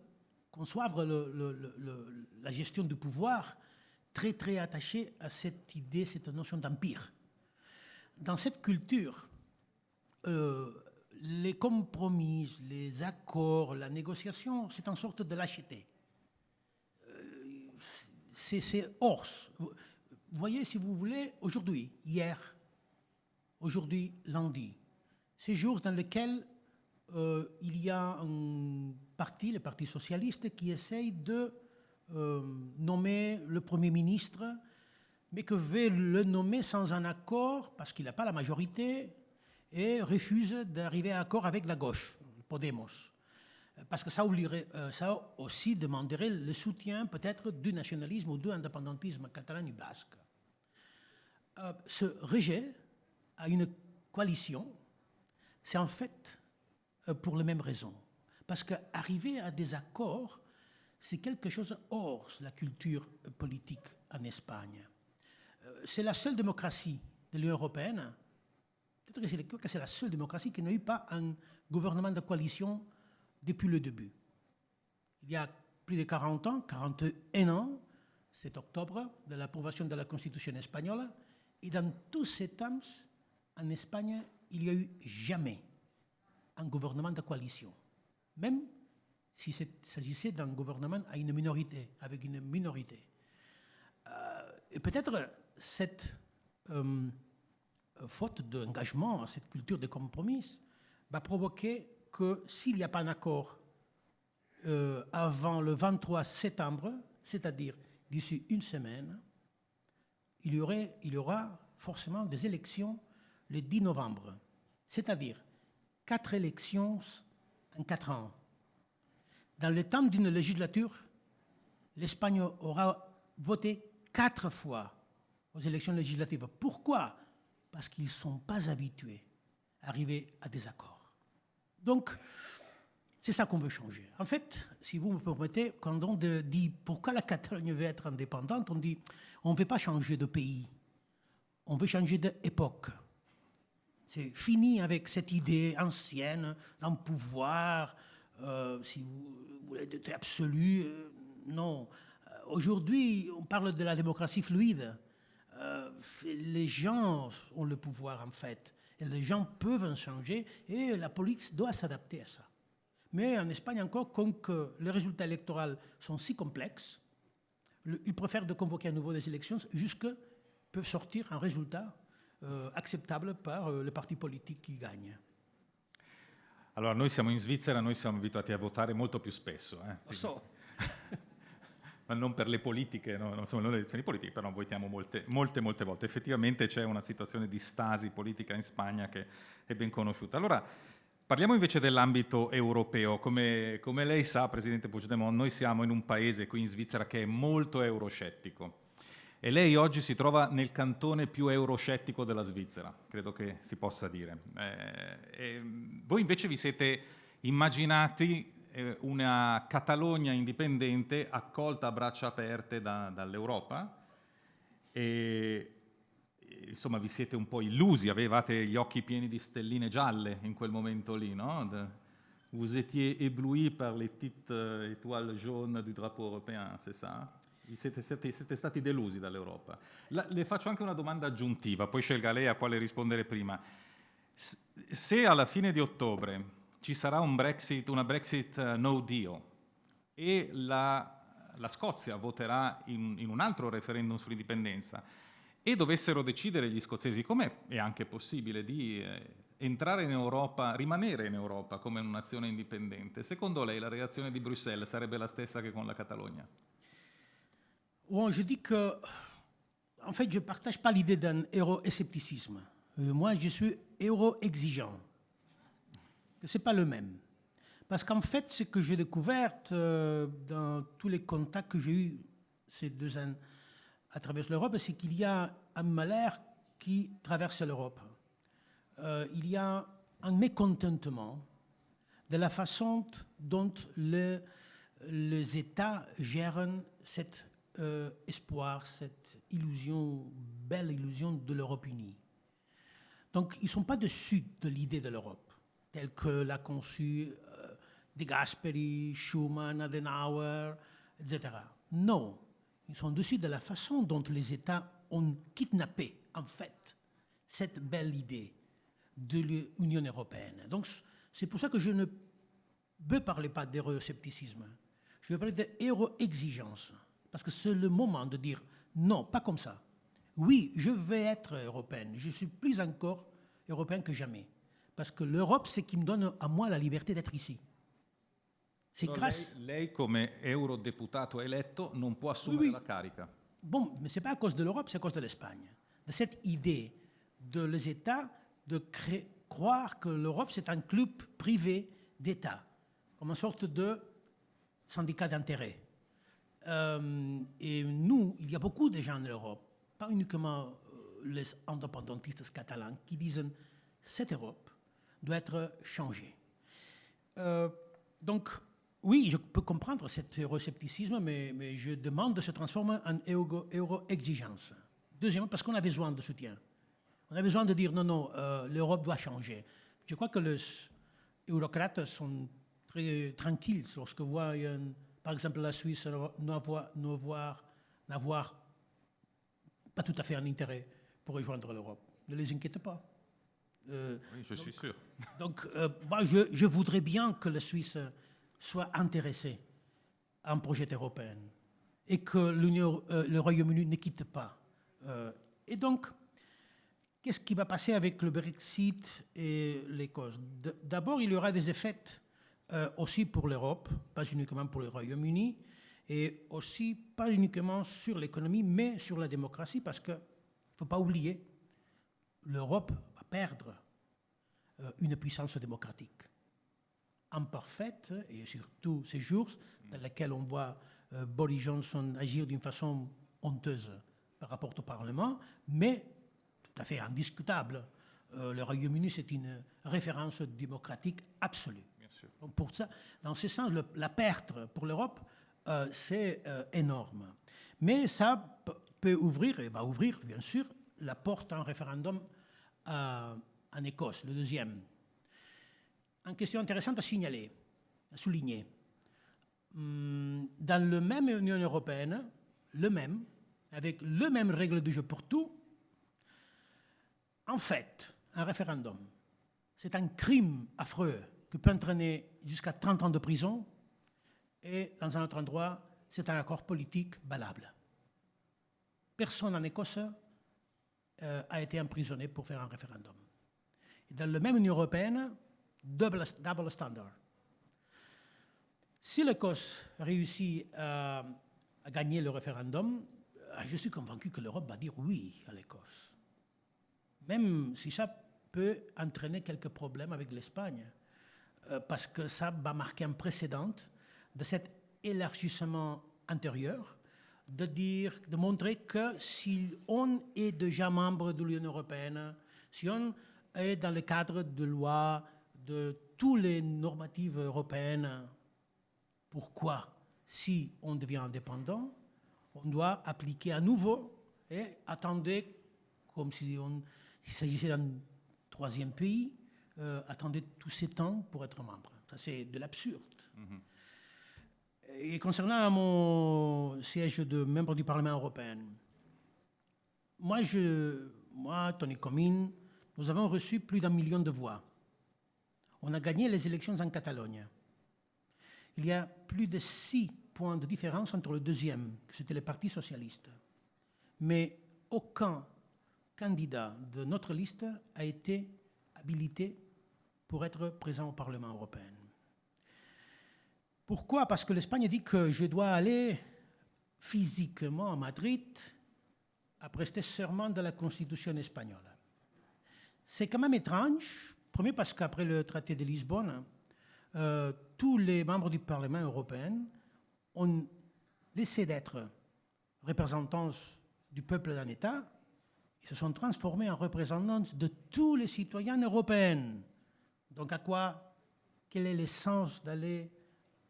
concevoir la gestion du pouvoir très très attachée à cette idée, cette notion d'empire. Dans cette culture, les compromis, les accords, la négociation, c'est une sorte de lâcheté. C'est hors. Vous voyez, si vous voulez, aujourd'hui, hier, aujourd'hui, lundi, ces jours dans lesquels il y a un parti, le Parti socialiste, qui essaye de nommer le Premier ministre, mais que veut le nommer sans un accord parce qu'il n'a pas la majorité et refuse d'arriver à accord avec la gauche, Podemos. Parce que ça aussi demanderait le soutien peut-être du nationalisme ou de l'indépendantisme catalan et basque. Ce rejet à une coalition, c'est en fait pour les mêmes raisons. Parce qu'arriver à des accords, c'est quelque chose hors la culture politique en Espagne. C'est la seule démocratie de l'Union européenne, peut-être que c'est la seule démocratie qui n'a eu pas un gouvernement de coalition depuis le début. Il y a plus de 40 ans, 41 ans, cet octobre, de l'approbation de la Constitution espagnole, et dans tous ces temps, en Espagne, il n'y a eu jamais un gouvernement de coalition, même s'il s'agissait d'un gouvernement à une minorité, avec une minorité. Et peut-être cette faute d'engagement, cette culture de compromis, va provoquer que s'il n'y a pas un accord avant le 23 septembre, c'est-à-dire d'ici une semaine, il y aura forcément des élections le 10 novembre, c'est-à-dire 4 élections en 4 ans. Dans le temps d'une législature, l'Espagne aura voté 4 fois aux élections législatives. Pourquoi? Parce qu'ils ne sont pas habitués à arriver à des accords. Donc, c'est ça qu'on veut changer. En fait, si vous me permettez, quand on dit pourquoi la Catalogne veut être indépendante, on dit on ne veut pas changer de pays, on veut changer d'époque. C'est fini avec cette idée ancienne d'un pouvoir, si vous voulez, d'être absolu. Non. Aujourd'hui, on parle de la démocratie fluide. Les gens ont le pouvoir, en fait. Et les gens peuvent changer et la police doit s'adapter à ça. Mais en Espagne encore, comme que les résultats électoraux sont si complexes, ils préfèrent de convoquer à nouveau des élections jusqu'à peuvent sortir un résultat acceptable par le parti politique qui gagne. Allora, noi siamo in Svizzera, noi siamo abituati a votare molto più spesso. Lo so. Ma non per le politiche, no? Non sono le elezioni politiche, però votiamo molte volte. Effettivamente c'è una situazione di stasi politica in Spagna che è ben conosciuta. Allora, Parliamo invece dell'ambito europeo. Come lei sa, Presidente Puigdemont, noi siamo in un paese qui in Svizzera che è molto euroscettico. E lei oggi si trova nel cantone più euroscettico della Svizzera, credo che si possa dire. Voi invece vi siete immaginati una Catalogna indipendente accolta a braccia aperte dall'Europa e insomma vi siete un po' illusi, avevate gli occhi pieni di stelline gialle in quel momento lì, no? Vous étiez ébloui par les petites étoiles jaunes du drapeau européen, c'est ça? Siete stati delusi dall'Europa. Le faccio anche una domanda aggiuntiva, poi scelga lei a quale rispondere prima. Se alla fine di ottobre ci sarà una Brexit no deal e la Scozia voterà in un altro referendum sull'indipendenza e dovessero decidere gli scozzesi, come è anche possibile, di entrare in Europa, rimanere in Europa come una nazione indipendente, secondo lei la reazione di Bruxelles sarebbe la stessa che con la Catalogna? Bon, je dis que, en fait, je ne partage pas l'idée d'un euro-scepticisme. Moi, je suis euro-exigeant. Que ce n'est pas le même. Parce qu'en fait, ce que j'ai découvert dans tous les contacts que j'ai eus ces 2 ans à travers l'Europe, c'est qu'il y a un malheur qui traverse l'Europe. Il y a un mécontentement de la façon dont les États gèrent cet espoir, cette illusion, belle illusion de l'Europe unie. Donc, ils ne sont pas dessus de l'idée de l'Europe, telle que l'a conçue De Gasperi, Schuman, Adenauer, etc. Non, ils sont dessus de la façon dont les États ont kidnappé, en fait, cette belle idée de l'Union européenne. Donc, c'est pour ça que je ne veux parler pas d'euroscepticisme. Je veux parler d'euro-exigence. Parce que c'est le moment de dire non, pas comme ça. Oui, je vais être européenne. Je suis plus encore européen que jamais. Parce que l'Europe, c'est qui me donne à moi la liberté d'être ici. C'est grâce... Lei, come eurodeputato eletto, non può assumere la carica. Bon, mais ce n'est pas à cause de l'Europe, c'est à cause de l'Espagne. De cette idée de les États de croire que l'Europe, c'est un club privé d'États, comme une sorte de syndicat d'intérêt. Et nous, il y a beaucoup de gens en Europe, pas uniquement les indépendantistes catalans, qui disent cette Europe doit être changée. Donc, oui, je peux comprendre cet euroscepticisme, mais je demande de se transformer en euro-exigence. Deuxièmement, parce qu'on a besoin de soutien. On a besoin de dire non, l'Europe doit changer. Je crois que les eurocrates sont très tranquilles lorsque voient, par exemple, la Suisse n'avoir pas tout à fait un intérêt pour rejoindre l'Europe. Ne les inquiétez pas. Oui, je suis sûr. Donc, moi, je voudrais bien que la Suisse soit intéressée à un projet européen et que le Royaume-Uni ne quitte pas. Et donc, qu'est-ce qui va passer avec le Brexit et l'Écosse? D'abord, il y aura des effets aussi pour l'Europe, pas uniquement pour le Royaume-Uni, et aussi pas uniquement sur l'économie, mais sur la démocratie, parce qu'il ne faut pas oublier, l'Europe va perdre une puissance démocratique imparfaite, et surtout ces jours dans lesquels on voit Boris Johnson agir d'une façon honteuse par rapport au Parlement, mais tout à fait indiscutable. Le Royaume-Uni, c'est une référence démocratique absolue. Donc pour ça, dans ce sens, la perte pour l'Europe, c'est énorme. Mais ça peut ouvrir, et va ouvrir, bien sûr, la porte à un référendum en Écosse, le deuxième. Une question intéressante à signaler, à souligner. Dans la même Union européenne, avec les mêmes règles du jeu pour tout, en fait, un référendum, c'est un crime affreux qui peut entraîner jusqu'à 30 ans de prison, et dans un autre endroit, c'est un accord politique valable. Personne en Écosse a été emprisonné pour faire un référendum. Et dans la même Union européenne, double standard. Si l'Écosse réussit à gagner le référendum, je suis convaincu que l'Europe va dire oui à l'Écosse. Même si ça peut entraîner quelques problèmes avec l'Espagne. parce que ça va marquer un précédent de cet élargissement antérieur, de montrer que si on est déjà membre de l'Union européenne, si on est dans le cadre de lois, de toutes les normatives européennes, pourquoi, si on devient indépendant, on doit appliquer à nouveau et attendre, comme s'il s'agissait d'un troisième pays, attendre tous ces temps pour être membre. Ça, c'est de l'absurde. Mm-hmm. Et concernant mon siège de membre du Parlement européen, moi, Tony Comín, nous avons reçu plus d'1 million de voix. On a gagné les élections en Catalogne. Il y a plus de 6 points de différence entre le deuxième, que c'était le Parti socialiste. Mais aucun candidat de notre liste a été habilité pour être présent au Parlement européen. Pourquoi? Parce que l'Espagne dit que je dois aller physiquement à Madrid à prester serment de la Constitution espagnole. C'est quand même étrange, premier parce qu'après le traité de Lisbonne, tous les membres du Parlement européen ont laissé d'être représentants du peuple d'un État et se sont transformés en représentants de tous les citoyens européens. Donc quel est le sens d'aller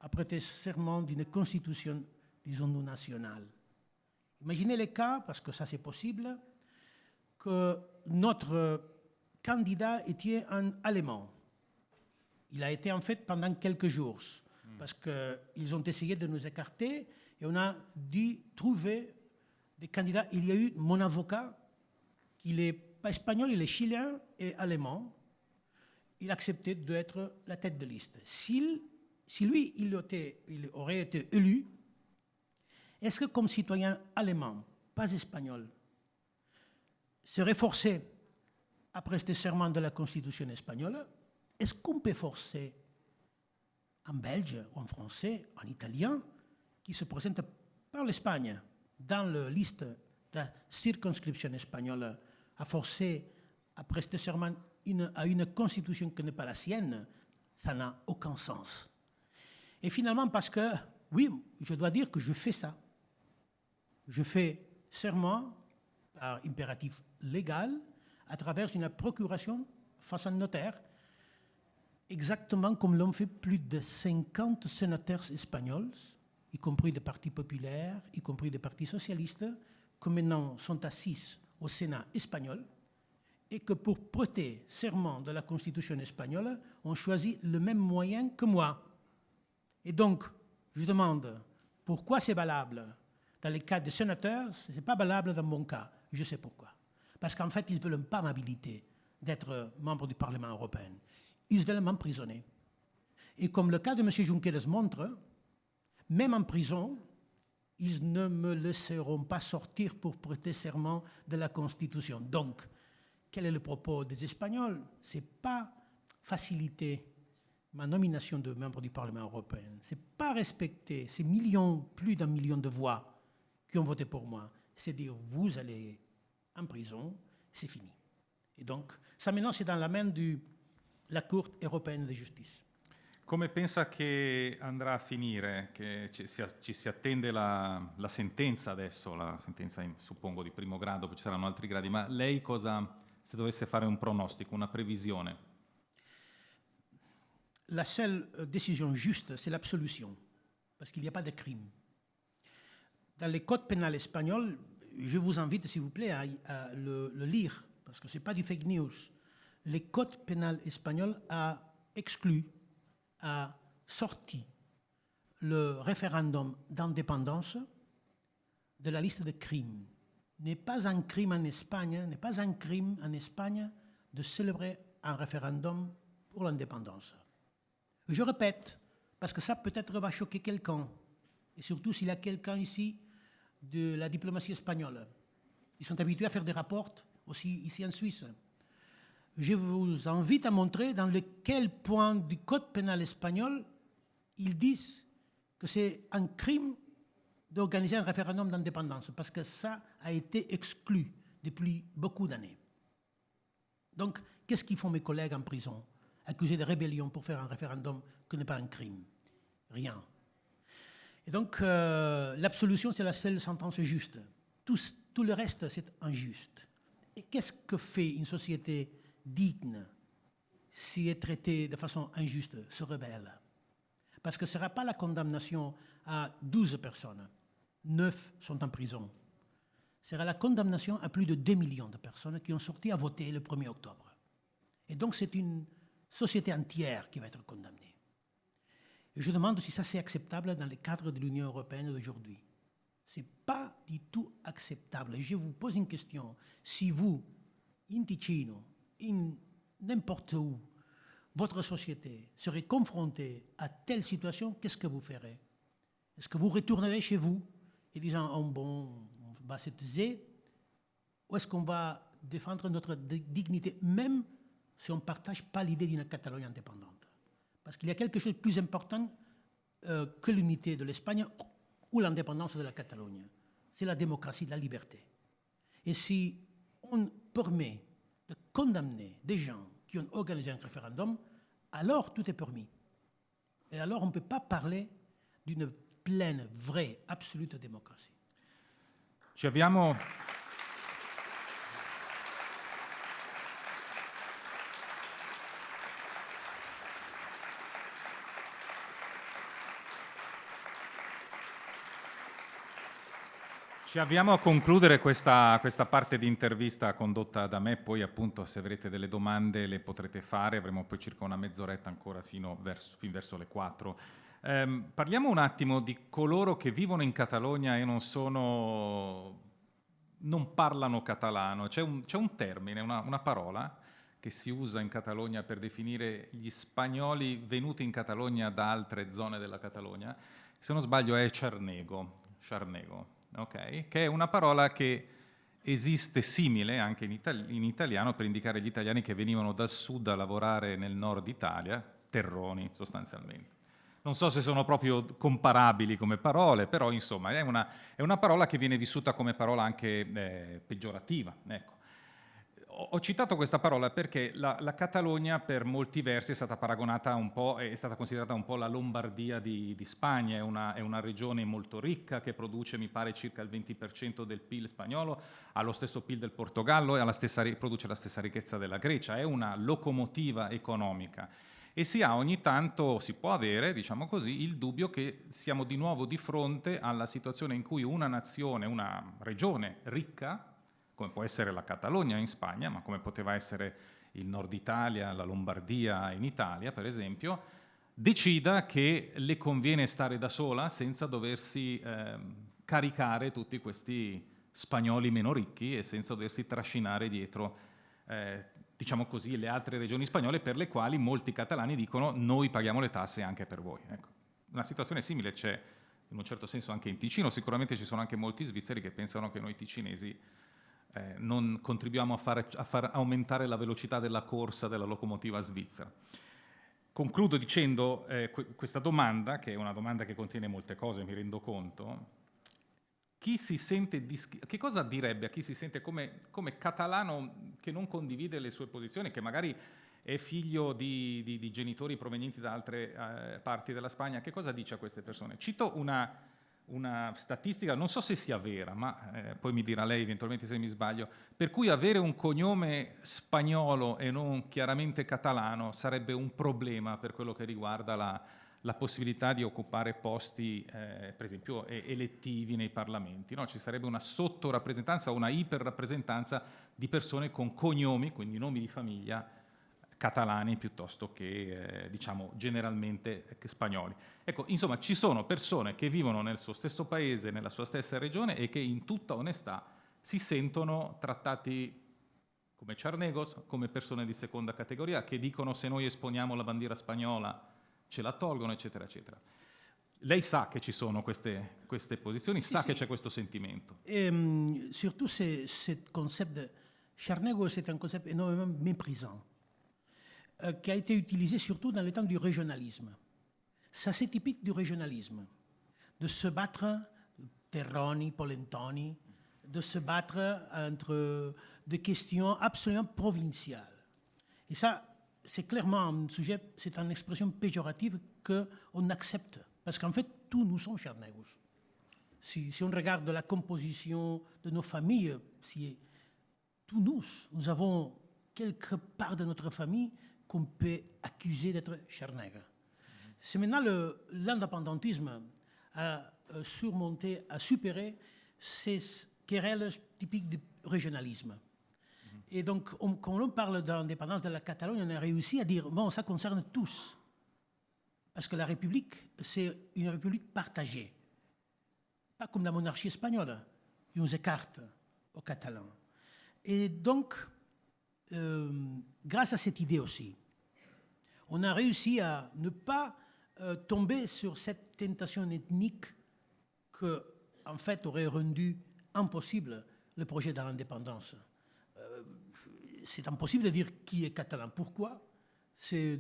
à prêter serment d'une constitution, disons-nous, nationale? Imaginez le cas, parce que ça c'est possible, que notre candidat était un Allemand. Il a été en fait pendant quelques jours, parce qu'ils ont essayé de nous écarter et on a dû trouver des candidats. Il y a eu mon avocat, il n'est pas espagnol, il est chilien et allemand. Il a accepté d'être la tête de liste. Si lui, il aurait été élu, est-ce que comme citoyen allemand, pas espagnol, serait forcé à prester serment de la Constitution espagnole? Est-ce qu'on peut forcer un Belge, ou un Français, un Italien, qui se présente par l'Espagne dans la liste de la circonscription espagnole, à forcer à prester serment à une constitution qui n'est pas la sienne? Ça n'a aucun sens. Et finalement, parce que, oui, je dois dire que je fais ça. Je fais serment par impératif légal à travers une procuration face à un notaire, exactement comme l'ont fait plus de 50 sénateurs espagnols, y compris des partis populaires, y compris des partis socialistes, qui maintenant sont assis au Sénat espagnol, et que pour prêter serment de la Constitution espagnole, ont choisi le même moyen que moi. Et donc, je demande pourquoi c'est valable dans les cas des sénateurs, ce n'est pas valable dans mon cas. Je sais pourquoi. Parce qu'en fait, ils ne veulent pas m'habiliter d'être membre du Parlement européen. Ils veulent m'emprisonner. Et comme le cas de M. Junqueras montre, même en prison, ils ne me laisseront pas sortir pour prêter serment de la Constitution. Donc, quel est le propos des Espagnols? Ce n'est pas faciliter ma nomination de membre du Parlement européen. Ce n'est pas respecter ces plus d'1 million de voix qui ont voté pour moi. C'est dire, vous allez en prison, c'est fini. Et donc, ça maintenant, c'est dans la main de la Cour européenne de justice. Come pensa che andrà a finire? Che ci si attende la sentenza adesso, la sentenza suppongo di primo grado, poi ci saranno altri gradi, ma lei cosa, se dovesse fare un pronostico, una previsione? La seule décision juste, c'est l'absolution, parce qu'il n'y a pas de crime. Dans le code pénal espagnol, je vous invite, s'il vous plaît, à le lire, parce que ce n'est pas du fake news. Le code pénal espagnol a exclu, a sorti le référendum d'indépendance de la liste de crimes. N'est pas un crime en Espagne, n'est pas un crime en Espagne de célébrer un référendum pour l'indépendance. Je répète, parce que ça peut-être va choquer quelqu'un, et surtout s'il y a quelqu'un ici de la diplomatie espagnole. Ils sont habitués à faire des rapports aussi ici en Suisse. Je vous invite à montrer dans lequel point du code pénal espagnol ils disent que c'est un crime d'organiser un référendum d'indépendance, parce que ça a été exclu depuis beaucoup d'années. Donc, qu'est-ce qu'ils font mes collègues en prison? accusé de rébellion pour faire un référendum qui n'est pas un crime. Rien. Et donc, l'absolution, c'est la seule sentence juste. Tout le reste, c'est injuste. Et qu'est-ce que fait une société digne si est traitée de façon injuste, se rebelle? Parce que ce ne sera pas la condamnation à 12 personnes. 9 sont en prison. Ce sera la condamnation à plus de 2 millions de personnes qui ont sorti à voter le 1er octobre. Et donc, c'est une société entière qui va être condamnée. Et je demande si ça c'est acceptable dans le cadre de l'Union européenne d'aujourd'hui. Ce n'est pas du tout acceptable. Et je vous pose une question. Si vous, in Ticino, n'importe où, votre société serait confrontée à telle situation, qu'est-ce que vous ferez? Est-ce que vous retournerez chez vous et disant oh bon, on va se taire, ou est-ce qu'on va défendre notre dignité, même si on ne partage pas l'idée d'une Catalogne indépendante? Parce qu'il y a quelque chose de plus important que l'unité de l'Espagne ou l'indépendance de la Catalogne. C'est la démocratie, la liberté. Et si on permet de condamner des gens qui ont organisé un référendum, alors tout est permis. Et alors on ne peut pas parler d'une pleine, vraie, absolue démocratie. Ci avviamo... Ci avviamo a concludere questa parte di intervista condotta da me, poi appunto se avrete delle domande le potrete fare, avremo poi circa una mezz'oretta ancora fin verso le 4. Parliamo un attimo di coloro che vivono in Catalogna e non parlano catalano. C'è un termine, una parola che si usa in Catalogna per definire gli spagnoli venuti in Catalogna da altre zone della Catalogna, se non sbaglio è charnego. Okay? Che è una parola che esiste simile anche in italiano per indicare gli italiani che venivano dal sud a lavorare nel nord Italia, terroni sostanzialmente. Non so se sono proprio comparabili come parole, però insomma è una parola che viene vissuta come parola anche peggiorativa. Ecco. Ho citato questa parola perché la Catalogna per molti versi è stata paragonata un po', è stata considerata un po' la Lombardia di Spagna, è una regione molto ricca che produce, mi pare, circa il 20% del PIL spagnolo, ha lo stesso PIL del Portogallo e produce la stessa ricchezza della Grecia, è una locomotiva economica. E ogni tanto si può avere, diciamo così, il dubbio che siamo di nuovo di fronte alla situazione in cui una nazione, una regione ricca, come può essere la Catalogna in Spagna, ma come poteva essere il Nord Italia, la Lombardia in Italia, per esempio, decida che le conviene stare da sola senza doversi caricare tutti questi spagnoli meno ricchi e senza doversi trascinare dietro, diciamo così, le altre regioni spagnole per le quali molti catalani dicono noi paghiamo le tasse anche per voi. Ecco. Una situazione simile c'è in un certo senso anche in Ticino, sicuramente ci sono anche molti svizzeri che pensano che noi ticinesi non contribuiamo a far aumentare la velocità della corsa della locomotiva svizzera. Concludo dicendo questa domanda, che è una domanda che contiene molte cose, mi rendo conto. Che cosa direbbe a chi si sente come catalano che non condivide le sue posizioni, che magari è figlio di genitori provenienti da altre parti della Spagna? Che cosa dice a queste persone? Cito una statistica, non so se sia vera, ma poi mi dirà lei eventualmente se mi sbaglio, per cui avere un cognome spagnolo e non chiaramente catalano sarebbe un problema per quello che riguarda la possibilità di occupare posti, per esempio, elettivi nei parlamenti. No? Ci sarebbe una sottorappresentanza, una iperrappresentanza di persone con cognomi, quindi nomi di famiglia, catalani piuttosto che, diciamo, generalmente spagnoli. Ecco, insomma, ci sono persone che vivono nel suo stesso paese, nella sua stessa regione e che in tutta onestà si sentono trattati come charnegos, come persone di seconda categoria, che dicono se noi esponiamo la bandiera spagnola ce la tolgono, eccetera, eccetera. Lei sa che ci sono queste posizioni, sa che c'è questo sentimento. Surtout, ce concept de charnego, c'est un concept énormément méprisant. Qui a été utilisé surtout dans le temps du régionalisme. Ça, c'est typique du régionalisme, de se battre, terroni, polentoni, de se battre entre des questions absolument provinciales. Et ça, c'est clairement un sujet, c'est une expression péjorative qu'on accepte. Parce qu'en fait, tous nous sommes charnegos. Si on regarde la composition de nos familles, tous nous avons quelque part de notre famille qu'on peut accuser d'être charnègre. C'est maintenant l'indépendantisme à surmonter, à supérer ces querelles typiques du régionalisme. Et donc, quand on parle d'indépendance de la Catalogne, on a réussi à dire, bon, ça concerne tous. Parce que la République, c'est une République partagée. Pas comme la monarchie espagnole, qui nous écarte aux Catalans. Et donc, grâce à cette idée aussi, on a réussi à ne pas tomber sur cette tentation ethnique que, en fait, aurait rendu impossible le projet de l'indépendance. C'est impossible de dire qui est catalan. Pourquoi? C'est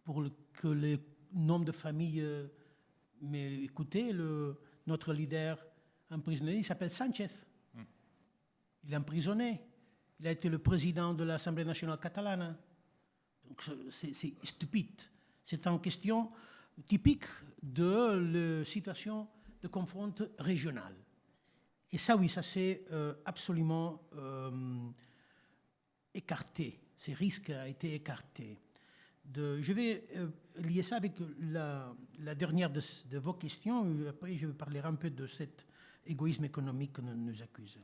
pour que le nombre de familles m'ait écouté, notre leader emprisonné, il s'appelle Sanchez. Il est emprisonné. Il a été le président de l'Assemblée nationale catalane. Donc c'est stupide. C'est une question typique de la situation de confront régional. Et ça, oui, ça s'est absolument écarté. Ces risques ont été écartés. Je vais lier ça avec la dernière de vos questions. Après, je parlerai un peu de cet égoïsme économique qu'on nous accuse.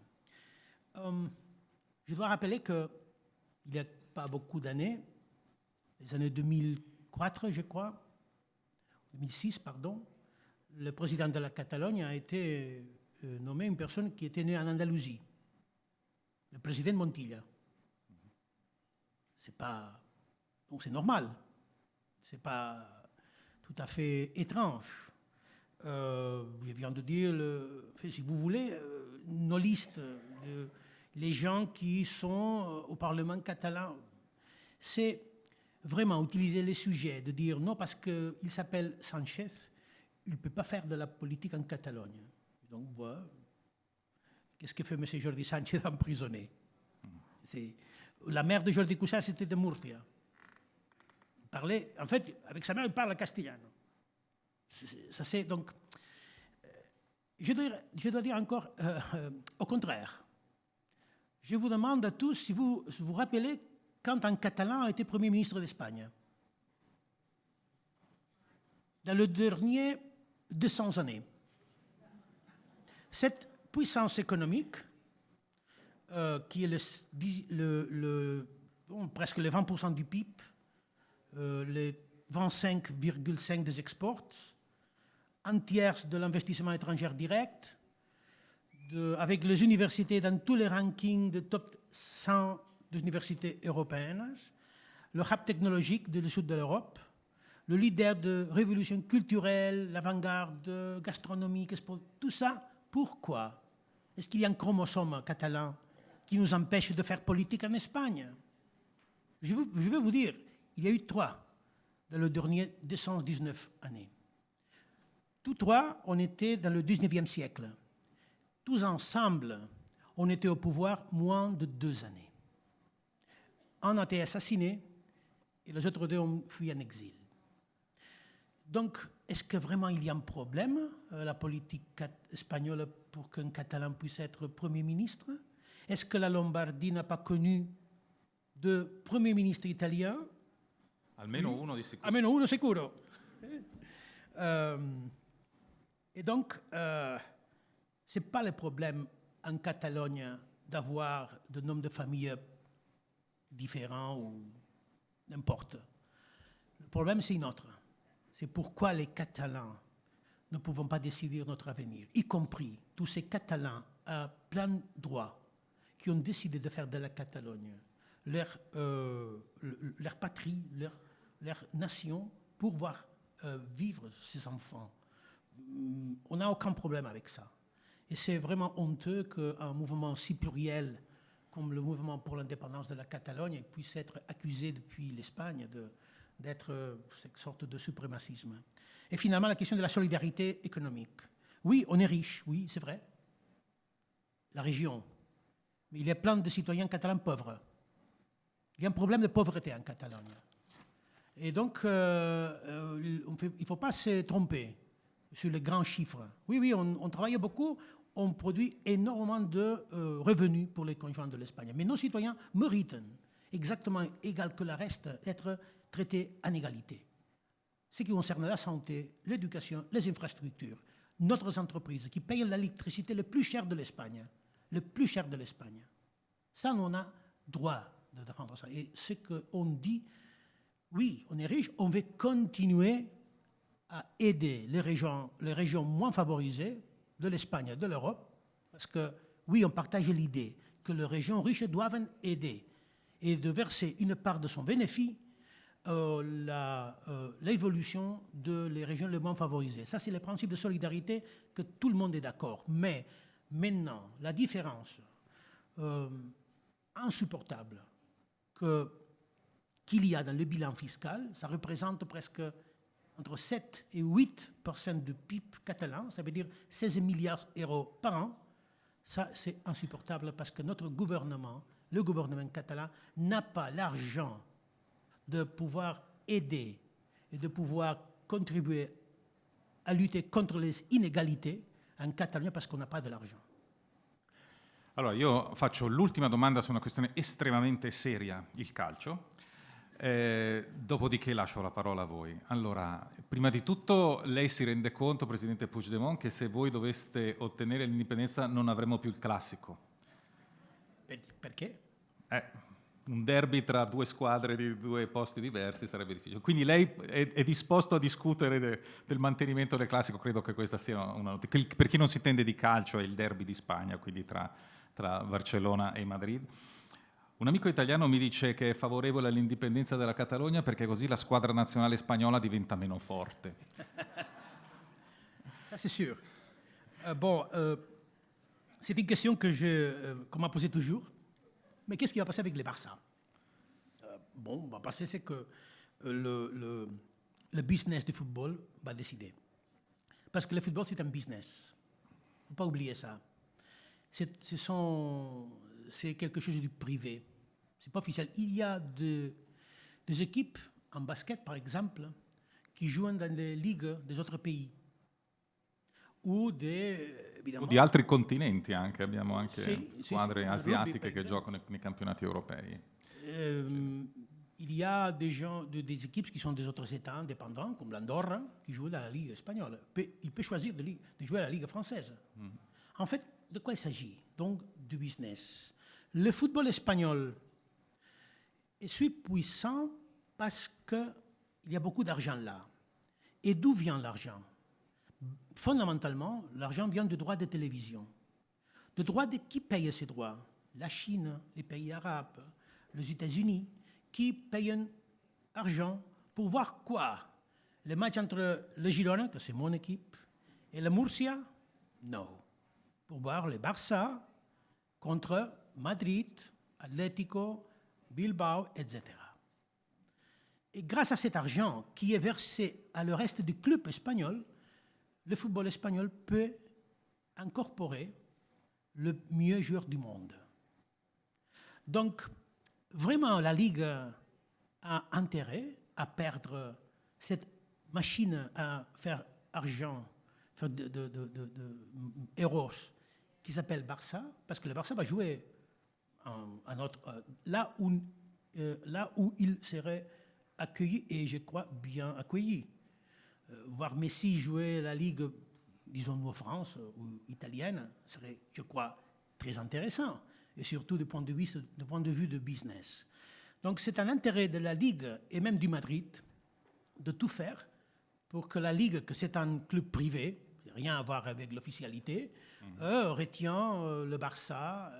Je dois rappeler qu'il n'y a pas beaucoup d'années, les années 2004, je crois, 2006, pardon, le président de la Catalogne a été nommé une personne qui était née en Andalousie, le président Montilla. Donc c'est normal, c'est pas tout à fait étrange. Je viens de dire, si vous voulez, nos listes, les gens qui sont au Parlement catalan, c'est vraiment utiliser les sujets, de dire non parce qu'il s'appelle Sanchez, il ne peut pas faire de la politique en Catalogne. Donc voilà, qu'est-ce que fait M. Jordi Sánchez emprisonné? La mère de Jordi Cuixart, c'était de Murcia. Il parlait, en fait, avec sa mère, il parle castellano. Ça c'est donc. Je dois dire encore au contraire. Je vous demande à tous si vous vous rappelez quand un Catalan a été Premier ministre d'Espagne. Dans les derniers 200 années. Cette puissance économique, qui est presque les 20% du PIB, les 25,5% des exports, un tiers de l'investissement étranger direct, avec les universités dans tous les rankings de top 100 des universités européennes, le hub technologique du sud de l'Europe, le leader de révolution culturelle, l'avant-garde gastronomique, tout ça, pourquoi? Est-ce qu'il y a un chromosome catalan qui nous empêche de faire politique en Espagne? Je vais vous dire, il y a eu 3 dans les dernières 219 années. Tous 3, on était dans le 19e siècle. Tous ensemble, on était au pouvoir moins de 2 années. Un a été assassiné et les autres 2 ont fui en exil. Donc, est-ce que vraiment il y a un problème, la politique espagnole, pour qu'un Catalan puisse être Premier ministre? Est-ce que la Lombardie n'a pas connu de Premier ministre italien? Almeno uno di sicuro. Almeno uno sicuro. Et donc, ce n'est pas le problème en Catalogne d'avoir de nombre de familles différents ou n'importe. Le problème, c'est une autre. C'est pourquoi les Catalans ne pouvons pas décider notre avenir, y compris tous ces Catalans à plein droit qui ont décidé de faire de la Catalogne leur patrie, leur nation, pour voir vivre ses enfants. On n'a aucun problème avec ça. Et c'est vraiment honteux qu'un mouvement si pluriel comme le mouvement pour l'indépendance de la Catalogne puisse être accusé depuis l'Espagne d'être cette sorte de suprémacisme. Et finalement, la question de la solidarité économique. Oui, on est riche, oui, c'est vrai, la région. Mais il y a plein de citoyens catalans pauvres. Il y a un problème de pauvreté en Catalogne. Et donc, il ne faut pas se tromper sur les grands chiffres. Oui, on travaille beaucoup, on produit énormément de revenus pour les conjoints de l'Espagne. Mais nos citoyens méritent, exactement égal que le reste, être traités en égalité. Ce qui concerne la santé, l'éducation, les infrastructures, notre entreprise qui paye l'électricité le plus cher de l'Espagne, le plus cher de l'Espagne. Ça, on a droit de défendre ça. Et ce qu'on dit, oui, on est riche, on veut continuer à aider les régions moins favorisées de l'Espagne, de l'Europe, parce que, oui, on partage l'idée que les régions riches doivent aider et de verser une part de son bénéfice l'évolution des régions les moins favorisées. Ça, c'est le principe de solidarité que tout le monde est d'accord. Mais maintenant, la différence insupportable qu'il y a dans le bilan fiscal, ça représente presque entre 7 et 8% du PIB catalan, ça veut dire 16 milliards d'euros par an. Ça, c'est insupportable parce que notre gouvernement, le gouvernement catalan, n'a pas l'argent de pouvoir aider et de pouvoir contribuer à lutter contre les inégalités en Catalogna parce qu'on n'a pas de l'argent. Allora, io faccio l'ultima domanda su una questione estremamente seria, il calcio. Dopodiché lascio la parola a voi. Allora, prima di tutto, lei si rende conto, Presidente Puigdemont, che se voi doveste ottenere l'indipendenza non avremo più il classico? Perché? Un derby tra due squadre di due posti diversi sarebbe difficile. Quindi lei è disposto a discutere del mantenimento del classico? Credo che questa sia una notizia. Per chi non si intende di calcio, è il derby di Spagna, quindi tra Barcellona e Madrid. Un amico italiano mi dice che è favorevole all'indipendenza della Catalogna perché così la squadra nazionale spagnola diventa meno forte. Ça, c'est sûr. C'est une question qu'on m'a posée toujours. Mais qu'est-ce qui va passer avec les Barça? Va passer, c'est que le business du football va décider. Parce que le football, c'est un business. Il ne faut pas oublier ça. C'est quelque chose du privé. Ce n'est pas officiel. Il y a des équipes en basket, par exemple, qui jouent dans les ligues des autres pays. Ou di altri continenti anche, abbiamo anche squadre asiatiche rugby, che giocano nei campionati europei. Il y a des équipes qui sont des autres États indépendants, comme l'Andorra, qui jouent dans la Ligue espagnole. Il peut choisir de jouer à la Ligue française. En fait, de quoi il s'agit? Donc, du business. Le football espagnol est si puissant parce qu'il y a beaucoup d'argent là. Et d'où vient l'argent? Fondamentalement, l'argent vient du droit de télévision. Le droit de qui paye ces droits? La Chine, les pays arabes, les États-Unis, qui payent argent pour voir quoi? Le match entre le Girona, que c'est mon équipe, et le Murcia? Non. Pour voir le Barça contre Madrid, Atlético, Bilbao, etc. Et grâce à cet argent qui est versé à le reste du club espagnol, le football espagnol peut incorporer le meilleur joueur du monde. Donc, vraiment, la Ligue a intérêt à perdre cette machine à faire argent, faire de euros, qui s'appelle Barça, parce que le Barça va jouer là où il serait accueilli, et je crois bien accueilli. Voir Messi jouer la Ligue, disons-nous en France ou italienne, serait, je crois, très intéressant, et surtout du point de vue de business. Donc c'est un intérêt de la Ligue et même du Madrid de tout faire pour que la Ligue, que c'est un club privé, rien à voir avec l'officialité, retient le Barça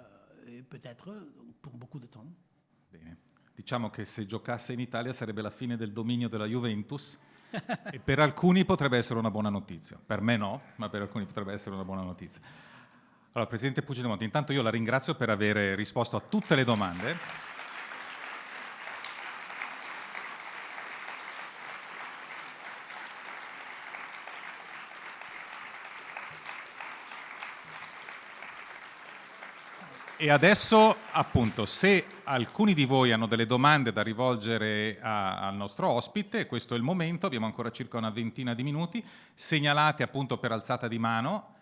et peut-être pour beaucoup de temps. Bene. Diciamo che se giocasse in Italia sarebbe la fine del dominio della Juventus e per alcuni potrebbe essere una buona notizia. Per me no, ma per alcuni potrebbe essere una buona notizia. Allora, Presidente Puigdemont, intanto io la ringrazio per aver risposto a tutte le domande. E adesso, appunto, se alcuni di voi hanno delle domande da rivolgere al nostro ospite, questo è il momento, abbiamo ancora circa una ventina di minuti, segnalate appunto per alzata di mano.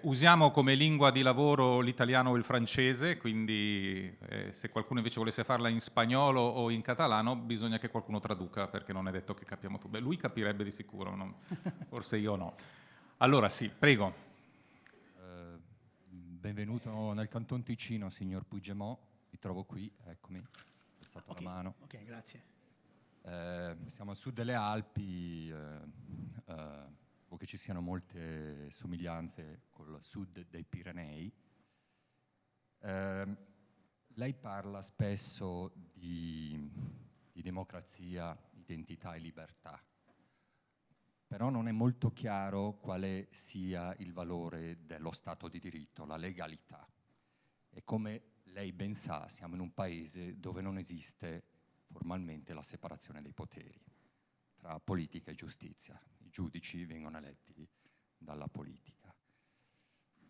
Usiamo come lingua di lavoro l'italiano o il francese, quindi se qualcuno invece volesse farla in spagnolo o in catalano, bisogna che qualcuno traduca, perché non è detto che capiamo tutto. Beh, lui capirebbe di sicuro, forse io no. Allora sì, prego. Benvenuto nel Canton Ticino, signor Puigdemont. Mi trovo qui, eccomi, ho alzato la mano. Ok, grazie. Siamo al sud delle Alpi, trovo che ci siano molte somiglianze col sud dei Pirenei. Lei parla spesso di democrazia, identità e libertà. Però non è molto chiaro quale sia il valore dello Stato di diritto, la legalità. E come lei ben sa, siamo in un paese dove non esiste formalmente la separazione dei poteri tra politica e giustizia. I giudici vengono eletti dalla politica.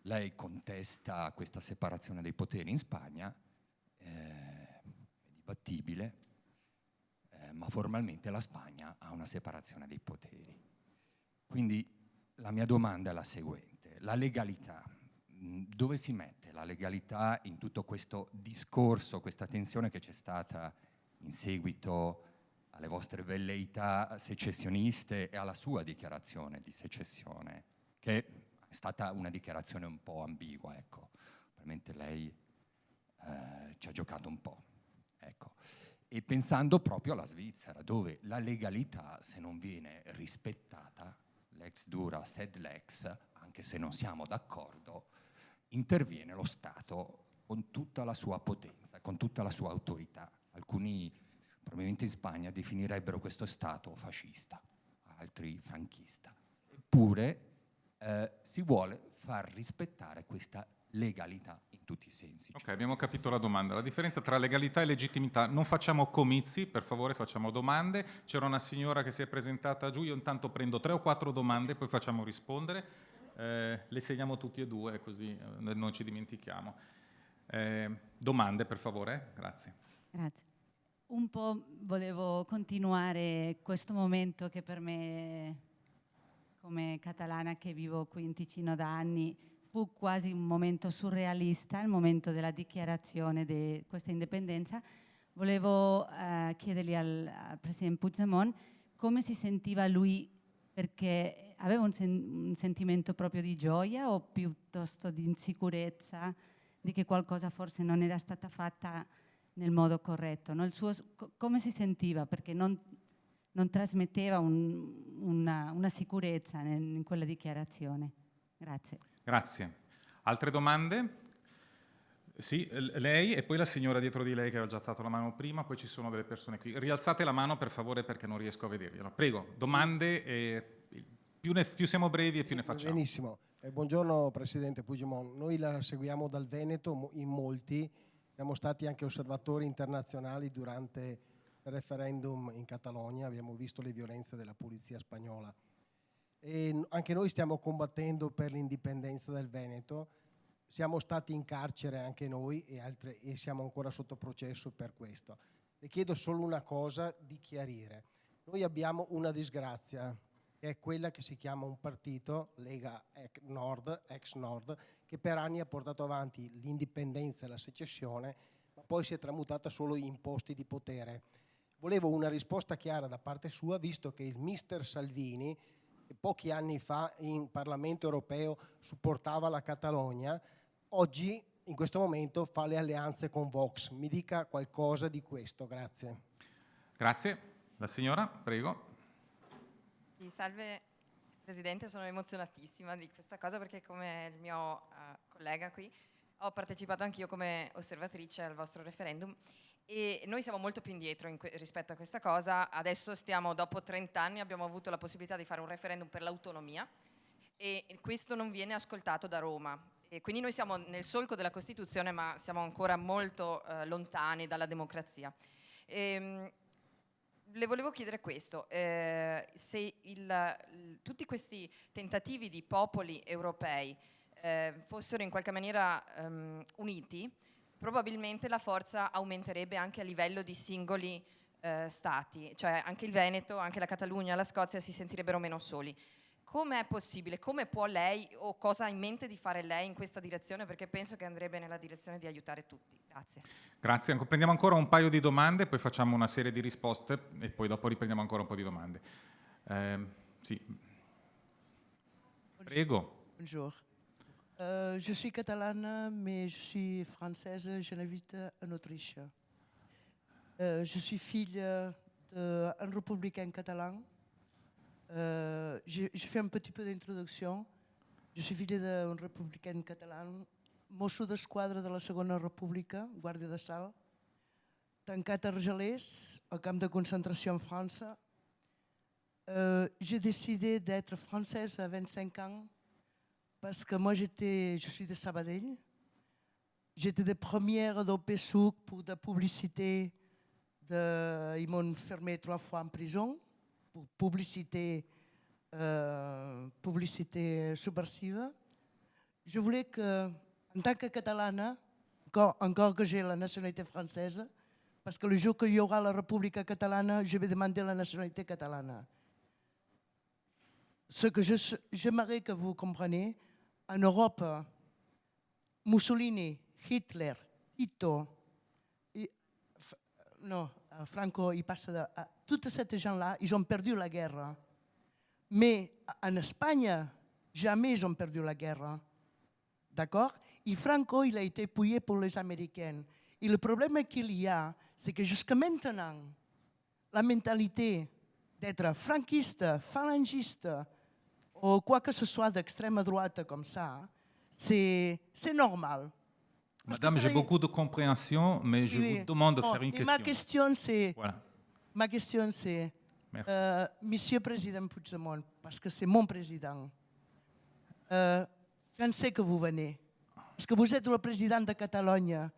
Lei contesta questa separazione dei poteri in Spagna, è dibattibile, ma formalmente la Spagna ha una separazione dei poteri. Quindi la mia domanda è la seguente: la legalità, dove si mette la legalità in tutto questo discorso, questa tensione che c'è stata in seguito alle vostre velleità secessioniste e alla sua dichiarazione di secessione, che è stata una dichiarazione un po' ambigua, ecco, probabilmente lei ci ha giocato un po', ecco. E pensando proprio alla Svizzera, dove la legalità, se non viene rispettata, lex dura sed lex, anche se non siamo d'accordo, interviene lo Stato con tutta la sua potenza, con tutta la sua autorità. Alcuni, probabilmente in Spagna, definirebbero questo Stato fascista, altri franchista. Eppure si vuole far rispettare questa legalità in tutti i sensi. Ok, abbiamo capito la domanda. La differenza tra legalità e legittimità: non facciamo comizi, per favore, facciamo domande. C'era una signora che si è presentata giù, io intanto prendo 3 o 4 domande, poi facciamo rispondere. Le segniamo tutti e due, così non ci dimentichiamo. Domande, per favore? Grazie. Grazie. Un po' volevo continuare questo momento che per me, come catalana che vivo qui in Ticino da anni, fu quasi un momento surrealista, il momento della dichiarazione di questa indipendenza. Volevo chiedergli al Presidente Puigdemont come si sentiva lui, perché aveva un sentimento proprio di gioia o piuttosto di insicurezza, di che qualcosa forse non era stata fatta nel modo corretto, no? Come si sentiva? Perché non trasmetteva una sicurezza in quella dichiarazione. Grazie. Grazie. Altre domande? Sì, lei e poi la signora dietro di lei che aveva già alzato la mano prima, poi ci sono delle persone qui. Rialzate la mano per favore perché non riesco a vedergliela. Prego, domande, più siamo brevi e più ne facciamo. Benissimo. Buongiorno Presidente Puigdemont. Noi la seguiamo dal Veneto in molti, siamo stati anche osservatori internazionali durante il referendum in Catalogna, abbiamo visto le violenze della polizia spagnola. E anche noi stiamo combattendo per l'indipendenza del Veneto, siamo stati in carcere anche noi e siamo ancora sotto processo per questo. Le chiedo solo una cosa di chiarire. Noi abbiamo una disgrazia, che è quella che si chiama un partito, Lega Nord, ex Nord, che per anni ha portato avanti l'indipendenza e la secessione, ma poi si è tramutata solo in posti di potere. Volevo una risposta chiara da parte sua, visto che il mister Salvini, che pochi anni fa in Parlamento europeo supportava la Catalogna, oggi, in questo momento, fa le alleanze con Vox. Mi dica qualcosa di questo, grazie. Grazie. La signora, prego. Sì, salve Presidente, sono emozionatissima di questa cosa perché come il mio collega qui ho partecipato anch'io come osservatrice al vostro referendum e noi siamo molto più indietro rispetto a questa cosa. Adesso dopo 30 anni abbiamo avuto la possibilità di fare un referendum per l'autonomia e questo non viene ascoltato da Roma. E quindi noi siamo nel solco della Costituzione ma siamo ancora molto lontani dalla democrazia. Le volevo chiedere questo, se tutti questi tentativi di popoli europei fossero in qualche maniera uniti, probabilmente la forza aumenterebbe anche a livello di singoli stati, cioè anche il Veneto, anche la Catalogna, la Scozia si sentirebbero meno soli. Come è possibile? Come può lei, o cosa ha in mente di fare lei in questa direzione? Perché penso che andrebbe nella direzione di aiutare tutti. Grazie. Grazie. Prendiamo ancora un paio di domande, poi facciamo una serie di risposte e poi dopo riprendiamo ancora un po' di domande. Sì. Prego. Bonjour. Je suis catalane, mais je suis française, je n'habite en Autriche. Je suis fille d'un républicain catalan. Je fais un petit peu d'introduction. Je suis fille d'un républicain catalan, mosso d'esquadra de la Segona República, guàrdia de salt, tancat a Argelers, al camp de concentració en França. J'ai décidé d'être française à 25 ans parce que moi, je suis de Sabadell. J'étais des premières au PSUC pour de la publicité. Ils m'ont fermé 3 fois en prison pour publicité subversive. Je voulais que, en tant que catalane, encore que j'ai la nationalité française, parce que le jour qu'il y aura la République catalane, je vais demander la nationalité catalane. Ce que j'aimerais que vous compreniez, en Europe, Mussolini, Hitler, Tito, Franco, il passe tous ces gens-là, ils ont perdu la guerre. Mais en Espagne, jamais ils ont perdu la guerre. D'accord? Et Franco, il a été payé pour les Américains. Et le problème qu'il y a, c'est que jusqu'à maintenant, la mentalité d'être franquiste, phalangiste, ou quoi que ce soit d'extrême droite comme ça, c'est normal. Madame, j'ai beaucoup de compréhension, mais je vous demande de faire une question. Ma question, c'est Monsieur Président Puigdemont, parce que c'est mon président, quand c'est que vous venez? Parce que vous êtes le président de Catalogne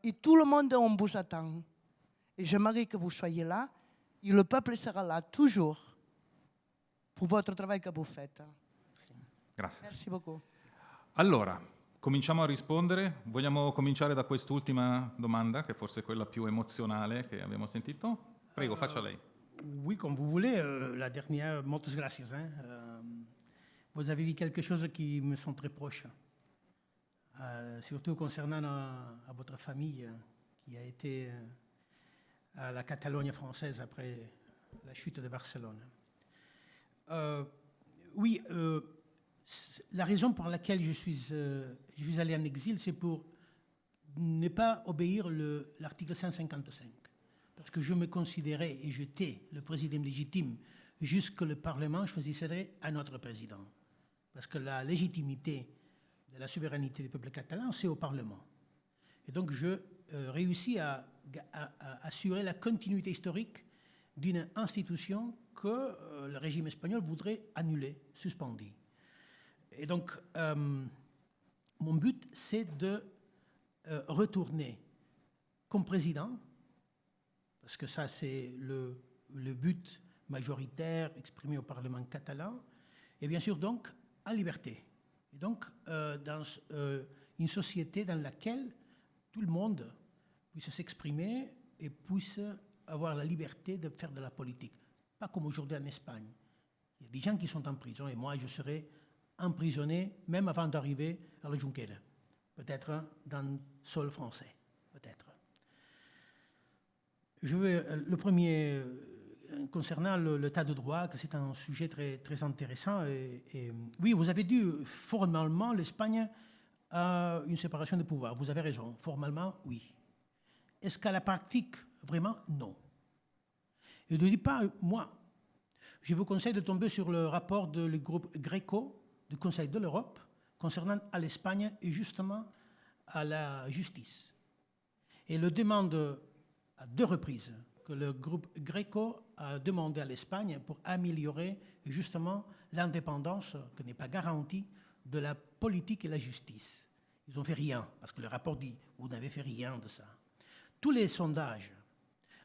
et tout le monde vous attend. Et j'aimerais que vous soyez là et le peuple sera là toujours pour votre travail que vous faites. Grazie. Merci beaucoup. Allora, cominciamo a rispondere. Vogliamo cominciare da quest'ultima domanda, che forse è quella più emozionale che abbiamo sentito? Prego, faccia lei. Oui, comme vous voulez. La dernière, muchas gracias. Vous avez dit quelque chose qui me sont très proches. Surtout concernant à votre famille qui a été à la Catalogne française après la chute de Barcelone. Oui, la raison pour laquelle je suis allé en exil, c'est pour ne pas obéir l'article 155. Parce que je me considérais et j'étais le président légitime jusque le Parlement choisisserait un autre président. Parce que la légitimité de la souveraineté du peuple catalan, c'est au Parlement. Et donc je réussis à assurer la continuité historique d'une institution que le régime espagnol voudrait annuler, suspendre. Et donc, mon but, c'est de retourner comme président, parce que ça, c'est le but majoritaire exprimé au Parlement catalan, et bien sûr, donc, en liberté. Et donc, dans une société dans laquelle tout le monde puisse s'exprimer et puisse avoir la liberté de faire de la politique. Pas comme aujourd'hui en Espagne. Il y a des gens qui sont en prison, et moi, je serai emprisonné même avant d'arriver à la Junquera. Peut-être dans le sol français, peut-être. Le premier, concernant l'état de droit, que c'est un sujet très, très intéressant. Et oui, vous avez dit, formellement, l'Espagne a une séparation des pouvoirs. Vous avez raison, formellement, oui. Est-ce qu'à la pratique, vraiment, non. Et ne dis pas, moi, je vous conseille de tomber sur le rapport du groupe Greco du Conseil de l'Europe concernant à l'Espagne et justement à la justice. Et le demande à 2 reprises que le groupe Greco a demandé à l'Espagne pour améliorer justement l'indépendance, qui n'est pas garantie, de la politique et la justice. Ils n'ont fait rien, parce que le rapport dit « vous n'avez fait rien de ça ». Tous les sondages,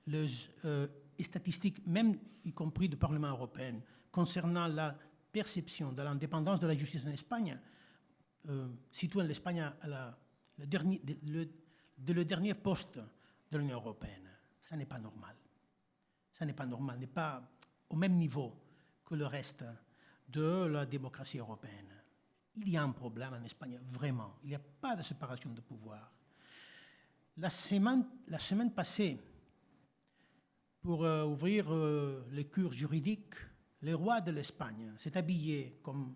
les statistiques, même y compris du Parlement européen, concernant la perception de l'indépendance de la justice en Espagne, situant l'Espagne à le dernier poste de l'Union européenne. Ça n'est pas normal. Ça n'est pas normal, n'est pas au même niveau que le reste de la démocratie européenne. Il y a un problème en Espagne, vraiment. Il n'y a pas de séparation de pouvoir. La semaine passée, pour ouvrir les cours juridiques, le roi de l'Espagne s'est habillé comme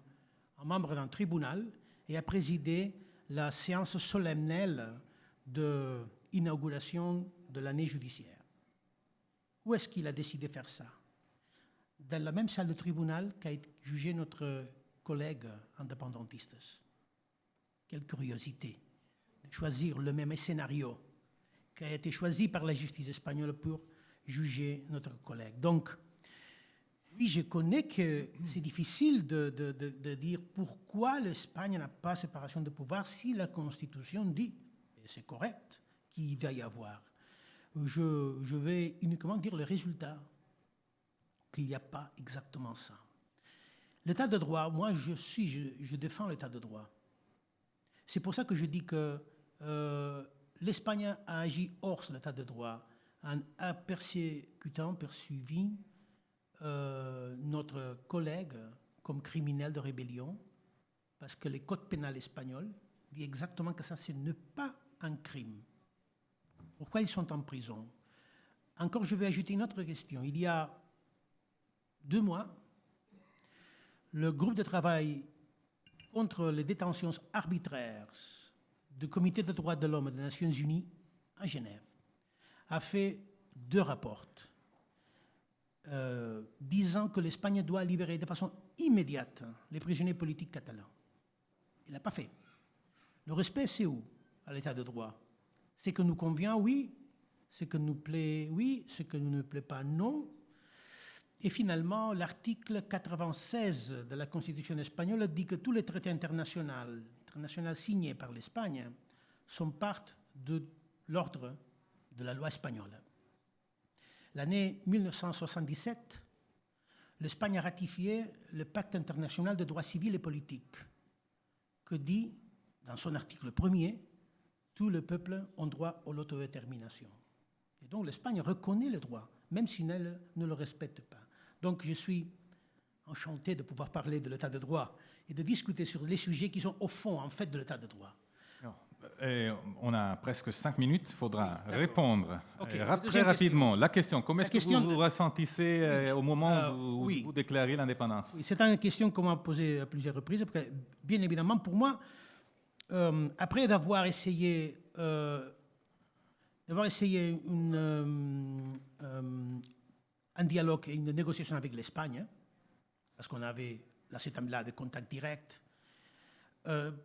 un membre d'un tribunal et a présidé la séance solennelle d'inauguration de l'année judiciaire. Où est-ce qu'il a décidé de faire ça? Dans la même salle de tribunal qu'a été jugé notre collègue indépendantiste. Quelle curiosité de choisir le même scénario qui a été choisi par la justice espagnole pour juger notre collègue. Donc, oui, je connais que c'est difficile de dire pourquoi l'Espagne n'a pas de séparation de pouvoir si la Constitution dit, et c'est correct, qu'il doit y avoir. Je vais uniquement dire le résultat, qu'il n'y a pas exactement ça. L'état de droit, moi je défends l'état de droit. C'est pour ça que je dis que l'Espagne a agi hors de l'état de droit en poursuivant notre collègue comme criminel de rébellion, parce que le code pénal espagnol dit exactement que ça, ce n'est pas un crime. Pourquoi ils sont en prison? Encore, je vais ajouter une autre question. Il y a 2 mois, le groupe de travail contre les détentions arbitraires du Comité des droits de l'homme des Nations Unies à Genève a fait 2 rapports disant que l'Espagne doit libérer de façon immédiate les prisonniers politiques catalans. Il n'a pas fait. Le respect, c'est où à l'état de droit? Ce que nous convient, oui. Ce que nous plaît, oui. Ce que nous ne plaît pas, non. Et finalement, l'article 96 de la Constitution espagnole dit que tous les traités internationaux signés par l'Espagne sont part de l'ordre de la loi espagnole. L'année 1977, l'Espagne a ratifié le Pacte international de droits civils et politiques, que dit, dans son article 1er, tous les peuples ont droit à l'autodétermination. Et donc l'Espagne reconnaît le droit, même si elle ne le respecte pas. Donc je suis enchanté de pouvoir parler de l'état de droit et de discuter sur les sujets qui sont au fond, en fait, de l'état de droit. On a presque 5 minutes, il faudra répondre très rapidement. Question. La question, comment est-ce que vous vous ressentissez au moment où vous déclarez l'indépendance? Oui, c'est une question qu'on m'a posée à plusieurs reprises. Après, bien évidemment, pour moi, après d'avoir essayé un dialogue et une négociation avec l'Espagne, parce qu'on avait là, cet là des contacts directs,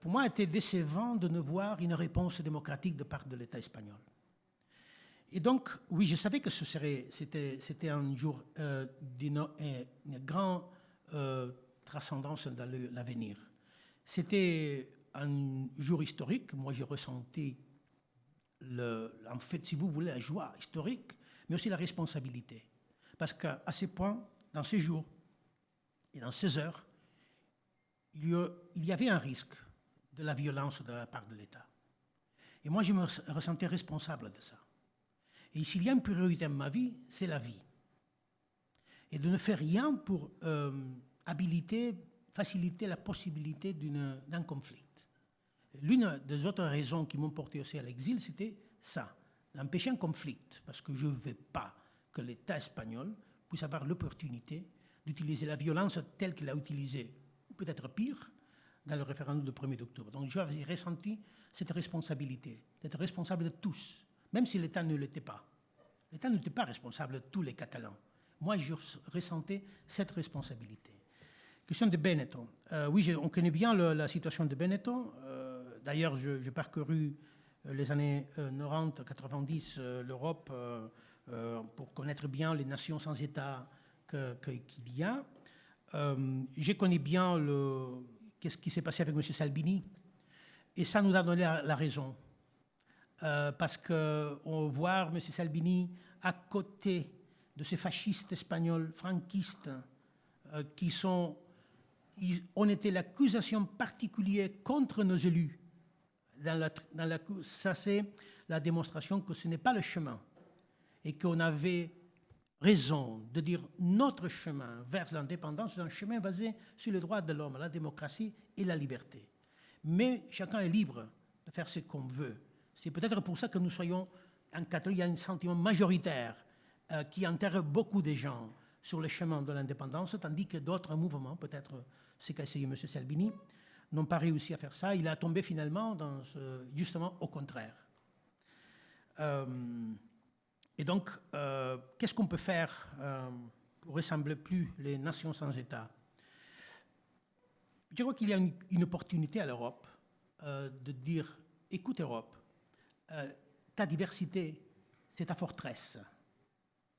pour moi, était décevant de ne voir une réponse démocratique de part de l'État espagnol. Et donc, oui, je savais que c'était un jour d'une grande transcendance dans l'avenir. C'était un jour historique. Moi, j'ai ressenti, en fait, si vous voulez, la joie historique, mais aussi la responsabilité. Parce qu'à ce point, dans ces jours et dans ces heures, il y avait un risque de la violence de la part de l'État. Et moi, je me ressentais responsable de ça. Et s'il y a une priorité dans ma vie, c'est la vie. Et de ne faire rien pour faciliter la possibilité d'un conflit. L'une des autres raisons qui m'ont porté aussi à l'exil, c'était ça, d'empêcher un conflit, parce que je ne veux pas que l'État espagnol puisse avoir l'opportunité d'utiliser la violence telle qu'il l'a utilisée, ou peut-être pire, dans le référendum du 1er octobre. Donc j'ai ressenti cette responsabilité, d'être responsable de tous, même si l'État ne l'était pas. L'État n'était pas responsable de tous les Catalans. Moi, je ressentais cette responsabilité. Question de Benetton. Oui, on connaît bien la situation de Benetton. D'ailleurs, j'ai parcouru les années 90-90 l'Europe pour connaître bien les nations sans État qu'il y a. Je connais bien qu'est-ce qui s'est passé avec M. Salvini, et ça nous a donné la raison. Parce qu'on voit M. Salvini à côté de ces fascistes espagnols, franquistes, qui on était l'accusation particulière contre nos élus. Ça, c'est la démonstration que ce n'est pas le chemin et qu'on avait raison de dire notre chemin vers l'indépendance est un chemin basé sur les droits de l'homme, la démocratie et la liberté. Mais chacun est libre de faire ce qu'on veut. C'est peut-être pour ça que nous soyons en Catalogne, il y a un sentiment majoritaire qui enterre beaucoup de gens sur le chemin de l'indépendance, tandis que d'autres mouvements, peut-être ce qu'a essayé M. Salvini, n'ont pas réussi à faire ça. Il a tombé finalement justement au contraire. Et donc, qu'est-ce qu'on peut faire pour ressembler plus les nations sans État? Je crois qu'il y a une opportunité à l'Europe de dire, écoute Europe, ta diversité, c'est ta forteresse,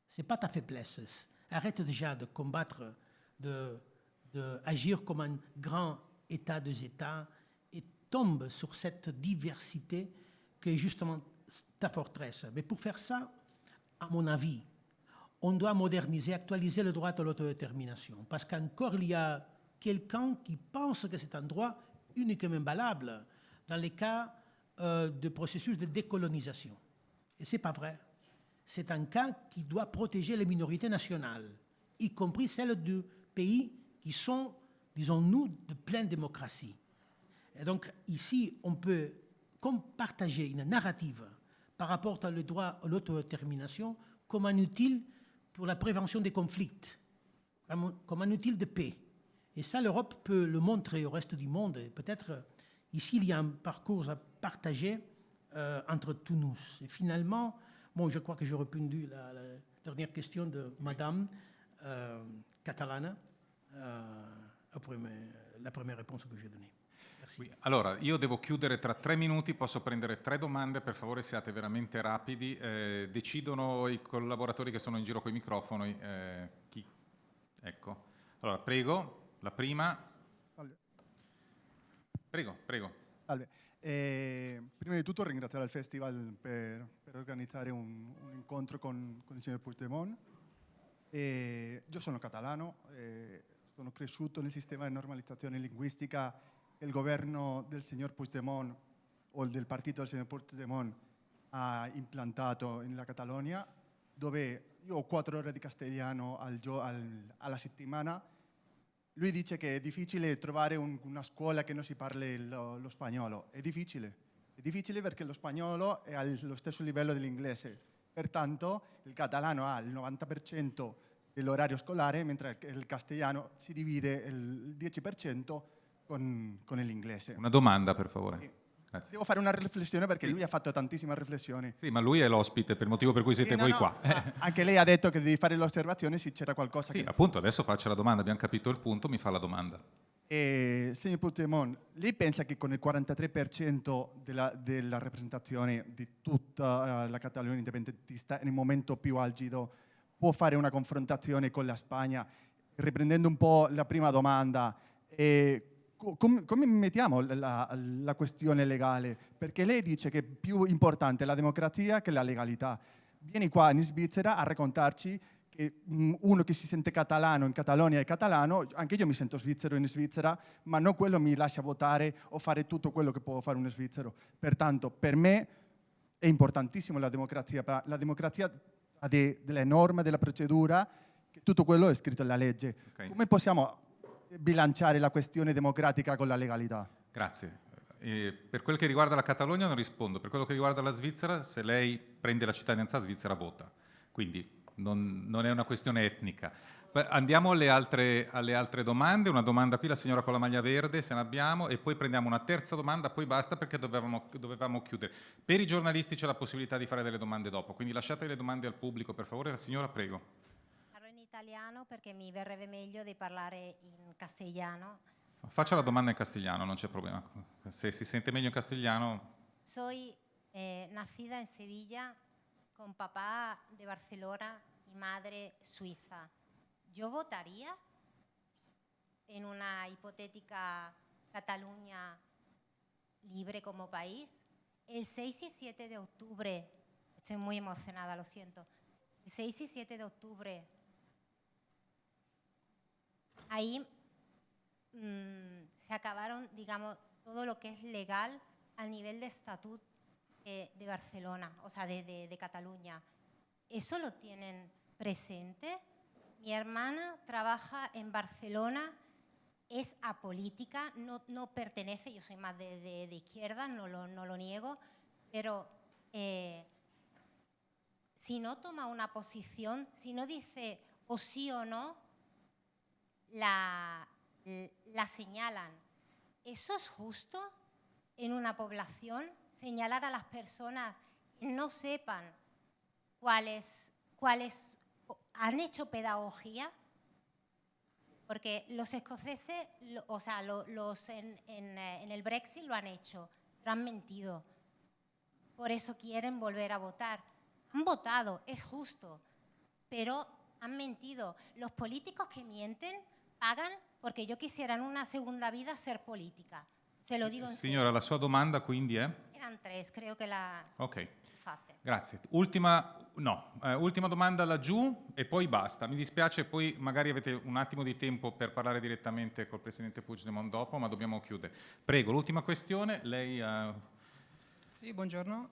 c'est pas ta faiblesse. Arrête déjà de combattre, d'agir comme un grand État des États et tombe sur cette diversité qui est justement ta forteresse. Mais pour faire ça, à mon avis, on doit moderniser, actualiser le droit à l'autodétermination. Parce qu'encore, il y a quelqu'un qui pense que c'est un droit uniquement valable dans les cas de processus de décolonisation. Et ce n'est pas vrai. C'est un cas qui doit protéger les minorités nationales, y compris celles de pays qui sont, disons-nous, de pleine démocratie. Et donc, ici, on peut comme partager une narrative par rapport au droit à l'autodétermination comme un outil pour la prévention des conflits, comme un outil de paix. Et ça, l'Europe peut le montrer au reste du monde. Et peut-être ici, il y a un parcours à partager entre tous nous. Et finalement, bon, je crois que j'ai répondu à la dernière question de Madame Catalana, après la première réponse que j'ai donnée. Merci. Oui. Allora, io devo chiudere tra 3 minuti, posso prendere 3 domande, per favore siate veramente rapidi. Decidono i collaboratori che sono in giro con i microfoni. Chi? Ecco. Allora, prego, la prima. Prego. Salve. Prima di tutto ringraziare il Festival per organizzare un incontro con il signor Puigdemont. Io sono catalano, sono cresciuto nel sistema di normalizzazione linguistica che il governo del signor Puigdemont o del partito del signor Puigdemont ha implantato nella Catalogna, dove io ho 4 ore di castellano alla settimana. Lui dice che è difficile trovare una scuola che non si parli lo spagnolo. È difficile perché lo spagnolo è allo stesso livello dell'inglese. Pertanto il catalano ha il 90% dell'orario scolare, mentre il castellano si divide il 10% con l'inglese. Una domanda, per favore. Grazie. Devo fare una riflessione perché lui ha fatto tantissime riflessioni. Sì, ma lui è l'ospite, per il motivo per cui siete voi qua. Anche lei ha detto che devi fare l'osservazione se c'era qualcosa. Sì, appunto, adesso faccio la domanda, abbiamo capito il punto, mi fa la domanda. Signor Puigdemont, lei pensa che con il 43% della rappresentazione di tutta la Catalogna indipendentista, nel momento più algido, può fare una confrontazione con la Spagna? Riprendendo un po' la prima domanda, come mettiamo la questione legale? Perché lei dice che è più importante la democrazia che la legalità. Vieni qua in Svizzera a raccontarci che uno che si sente catalano in Catalogna è catalano, anche io mi sento svizzero in Svizzera, ma non quello mi lascia votare o fare tutto quello che può fare uno svizzero. Pertanto, per me è importantissimo la democrazia ha delle norme, della procedura, che tutto quello è scritto nella legge. Okay. Come possiamo bilanciare la questione democratica con la legalità? Grazie. Per quel che riguarda la Catalogna non rispondo, per quello che riguarda la Svizzera, se lei prende la cittadinanza svizzera vota, quindi non è una questione etnica. Andiamo alle altre domande, una domanda qui, la signora con la maglia verde se ne abbiamo, e poi prendiamo una terza domanda, poi basta perché dovevamo chiudere. Per i giornalisti c'è la possibilità di fare delle domande dopo, quindi lasciate le domande al pubblico per favore. La signora, prego. Italiano perché mi verrebbe meglio di parlare in castellano. Faccia la domanda in castellano, non c'è problema. Se si sente meglio in castellano. Soy nacida en Sevilla con papá de Barcelona y madre suiza. ¿Yo votaría en una hipotética Cataluña libre como país? El 6 y 7 de octubre, estoy muy emocionada, lo siento. El 6 y 7 de octubre, ahí se acabaron, digamos, todo lo que es legal al nivel de estatut de Barcelona, o sea, de Cataluña. ¿Eso lo tienen presente? Mi hermana trabaja en Barcelona, es apolítica, no pertenece, yo soy más de izquierda, no lo niego, pero si no toma una posición, si no dice o sí o no, la señalan. ¿Eso es justo en una población? Señalar a las personas que no sepan cuáles han hecho pedagogía, porque los escoceses, o sea, en el Brexit lo han hecho, pero han mentido. Por eso quieren volver a votar. Han votado, es justo, pero han mentido. Los políticos que mienten pagan porque yo quisiera in una seconda vita ser politica. Se lo dico in Signora, la sua domanda quindi è? Erano 3, credo che la fatte. Grazie. Ultima domanda laggiù e poi basta. Mi dispiace, poi magari avete un attimo di tempo per parlare direttamente col Presidente Puigdemont dopo, ma dobbiamo chiudere. Prego, l'ultima questione, lei... Sì, buongiorno.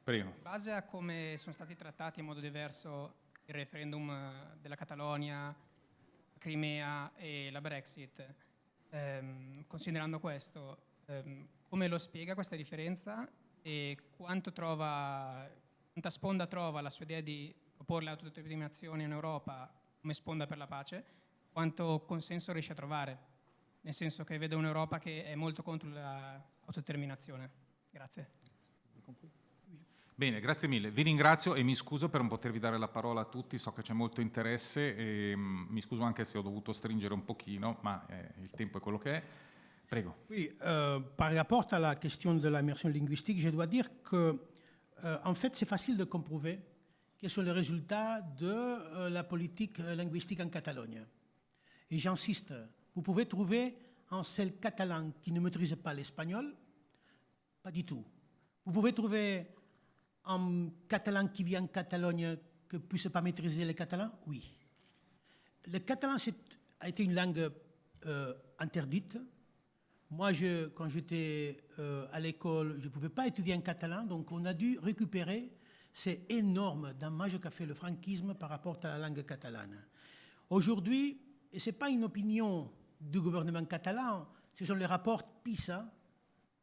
Prego. In base a come sono stati trattati in modo diverso il referendum della Catalogna, Crimea e la Brexit, considerando questo, come lo spiega questa differenza e quanta sponda trova la sua idea di proporre l'autodeterminazione in Europa come sponda per la pace, quanto consenso riesce a trovare, nel senso che vede un'Europa che è molto contro l'autodeterminazione. Grazie. Bene, grazie mille. Vi ringrazio e mi scuso per non potervi dare la parola a tutti, so che c'è molto interesse e mi scuso anche se ho dovuto stringere un pochino, ma il tempo è quello che è. Prego. Oui, par rapport à la question de l'immersion linguistique, je dois dire que, en fait, c'est facile de comprouver quels sont les résultats de la politique linguistique en Catalogne. Et j'insiste, vous pouvez trouver un seul Catalan qui ne maîtrise pas l'espagnol, pas du tout. Vous pouvez trouver un Catalan qui vit en Catalogne qui ne puisse pas maîtriser le catalan? Oui. Le catalan a été une langue interdite. Moi, quand j'étais à l'école, je ne pouvais pas étudier en catalan, donc on a dû récupérer ces énormes dommages qu'a fait le franquisme par rapport à la langue catalane. Aujourd'hui, et ce n'est pas une opinion du gouvernement catalan, ce sont les rapports PISA,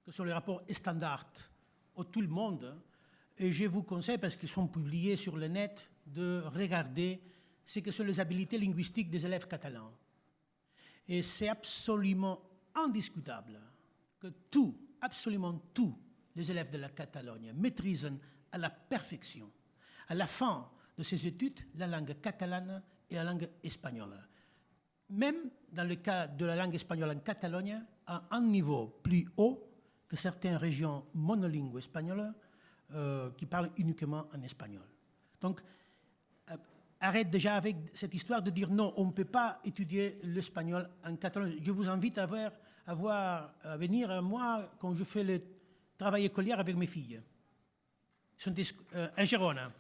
ce sont les rapports standards au tout le monde, et je vous conseille, parce qu'ils sont publiés sur le net, de regarder ce que sont les habiletés linguistiques des élèves catalans. Et c'est absolument indiscutable que absolument tous les élèves de la Catalogne maîtrisent à la perfection, à la fin de ces études, la langue catalane et la langue espagnole. Même dans le cas de la langue espagnole en Catalogne, à un niveau plus haut que certaines régions monolingues espagnoles qui parlent uniquement en espagnol. Donc, arrête déjà avec cette histoire de dire non, on ne peut pas étudier l'espagnol en Catalogne. Je vous invite à venir à moi quand je fais le travail écolier avec mes filles. Ils sont en Girona.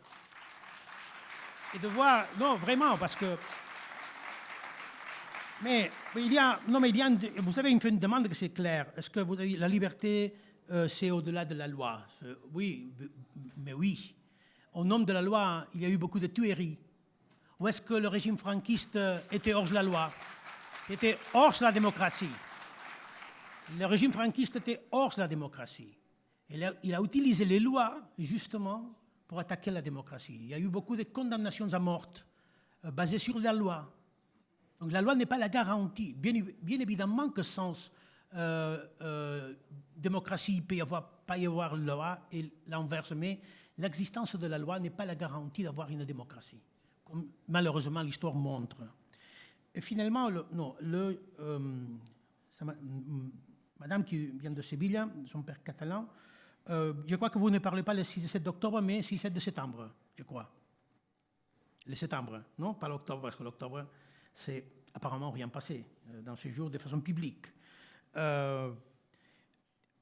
Et de voir, non, vraiment, parce que... Mais vous avez fait une demande que c'est clair. Est-ce que vous avez dit la liberté, c'est au-delà de la loi? Oui, mais oui. Au nom de la loi, il y a eu beaucoup de tueries. Ou est-ce que le régime franquiste était hors de la loi? Était hors de la démocratie. Le régime franquiste était hors de la démocratie. Il a utilisé les lois, justement, pour attaquer la démocratie. Il y a eu beaucoup de condamnations à mort basées sur la loi. Donc la loi n'est pas la garantie. Bien évidemment que sans démocratie, il ne peut pas y avoir loi et l'inverse, mais l'existence de la loi n'est pas la garantie d'avoir une démocratie, comme malheureusement l'histoire montre. Et finalement, madame qui vient de Séville, son père catalan, je crois que vous ne parlez pas le 6 et 7 d'octobre, mais le 6 et 7 de septembre, je crois. Le septembre, non? Pas l'octobre, parce que l'octobre, c'est apparemment rien passé dans ce jour de façon publique.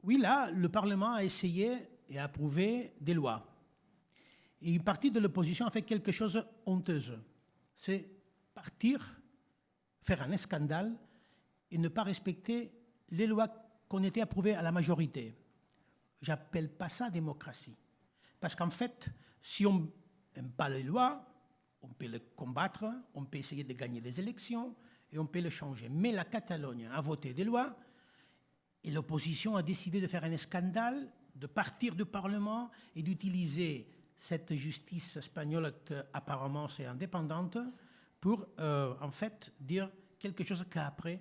Oui, là, le Parlement a essayé et a approuvé des lois. Et une partie de l'opposition a fait quelque chose de honteux. C'est partir, faire un scandale et ne pas respecter les lois qu'on était approuvées à la majorité. J'appelle pas ça démocratie. Parce qu'en fait, si on n'aime pas les lois, on peut les combattre, on peut essayer de gagner des élections et on peut les changer. Mais la Catalogne a voté des lois et l'opposition a décidé de faire un scandale, de partir du Parlement et d'utiliser cette justice espagnole qui apparemment c'est indépendante pour en fait dire quelque chose qu'après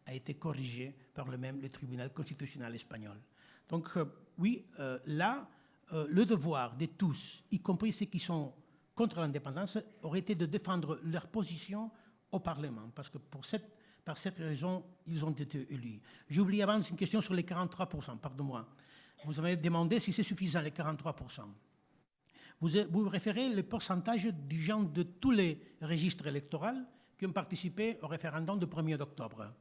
a été corrigé par le tribunal constitutionnel espagnol. Donc oui, là, le devoir de tous, y compris ceux qui sont contre l'indépendance, aurait été de défendre leur position au Parlement, parce que par cette raison, ils ont été élus. J'ai oublié avant une question sur les 43%, pardon-moi. Vous avez demandé si c'est suffisant, les 43%. Vous référez le pourcentage du gens de tous les registres électoraux qui ont participé au référendum du 1er octobre.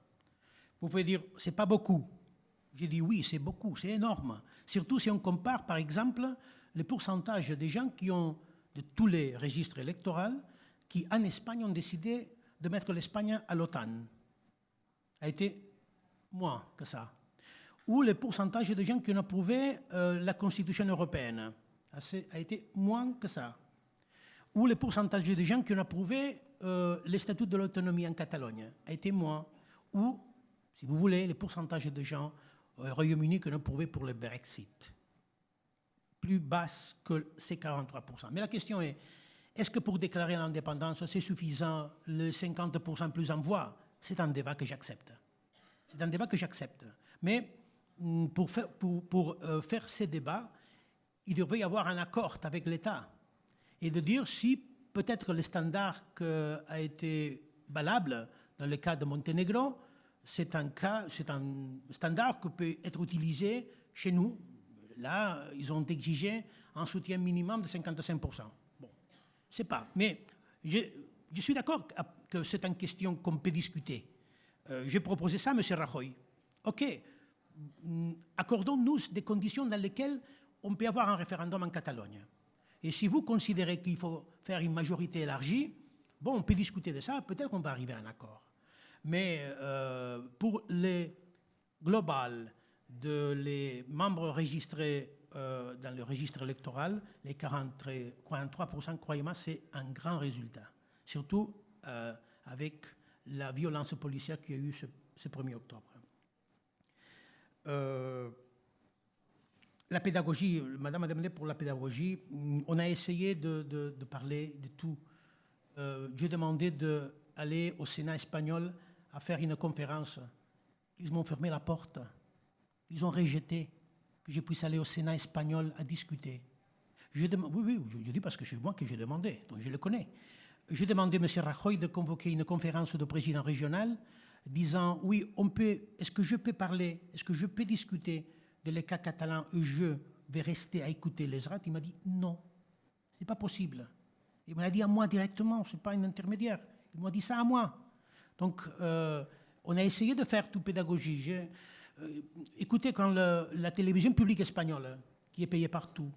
Vous pouvez dire, c'est pas beaucoup. J'ai dit oui, c'est beaucoup, c'est énorme. Surtout si on compare, par exemple, le pourcentage des gens qui ont, de tous les registres électoraux, qui en Espagne ont décidé de mettre l'Espagne à l'OTAN. A été moins que ça. Ou le pourcentage de gens qui ont approuvé la Constitution européenne a été moins que ça. Ou le pourcentage de gens qui ont approuvé le statut de l'autonomie en Catalogne a été moins. Ou, si vous voulez, le pourcentage de gens au Royaume-Uni qui ont approuvé pour le Brexit. Plus basse que ces 43%. Mais la question est-ce que pour déclarer l'indépendance, c'est suffisant le 50% plus en voix? C'est un débat que j'accepte. C'est un débat que j'accepte. Mais pour faire ces débats, il devrait y avoir un accord avec l'État et de dire si peut-être le standard qui a été valable dans le cas de Monténégro, c'est un standard qui peut être utilisé chez nous. Là, ils ont exigé un soutien minimum de 55%. Bon, je ne sais pas. Mais je suis d'accord que c'est une question qu'on peut discuter. J'ai proposé ça à M. Rajoy. OK, accordons-nous des conditions dans lesquelles on peut avoir un référendum en Catalogne. Et si vous considérez qu'il faut faire une majorité élargie, bon, on peut discuter de ça, peut-être qu'on va arriver à un accord. Mais pour les globales les membres enregistrés dans le registre électoral, les 43%, croyez-moi, c'est un grand résultat. Surtout avec la violence policière qu'il y a eu ce 1er octobre. La pédagogie, Madame a demandé pour la pédagogie, on a essayé de parler de tout. J'ai demandé d'aller au Sénat espagnol à faire une conférence. Ils m'ont fermé la porte. Ils ont rejeté que je puisse aller au Sénat espagnol à discuter. Oui, je dis parce que c'est moi que j'ai demandé, donc je le connais. J'ai demandé à M. Rajoy de convoquer une conférence de président régional disant, oui, est-ce que je peux parler, est-ce que je peux discuter de les cas catalans et je vais rester à écouter les RAT? Il m'a dit, non, ce n'est pas possible. Il m'a dit à moi directement, ce n'est pas un intermédiaire. Il m'a dit ça à moi. Donc, on a essayé de faire toute pédagogie. Écoutez, quand la télévision publique espagnole, qui est payée partout,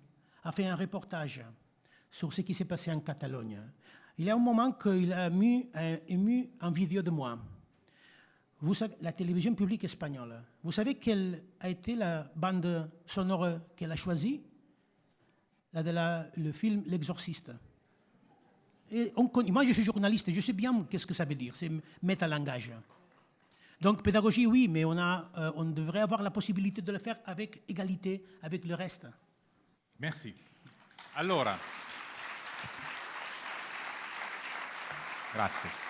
a fait un reportage sur ce qui s'est passé en Catalogne, il y a un moment qu'il a ému en vidéo de moi. Vous savez, la télévision publique espagnole, vous savez quelle a été la bande sonore qu'elle a choisie? Le film L'Exorciste. Moi, je suis journaliste, je sais bien qu'est-ce que ça veut dire, c'est métalangage. Donc, pédagogie, oui, mais on devrait avoir la possibilité de le faire avec égalité avec le reste. Merci. Allora, grazie.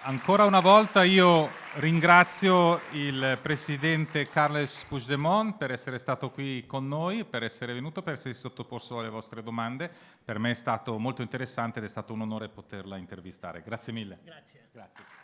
Ancora una volta io ringrazio il Presidente Carles Puigdemont per essere stato qui con noi, per essere venuto, per essere sottoposto alle vostre domande. Per me è stato molto interessante ed è stato un onore poterla intervistare. Grazie mille. Grazie. Grazie.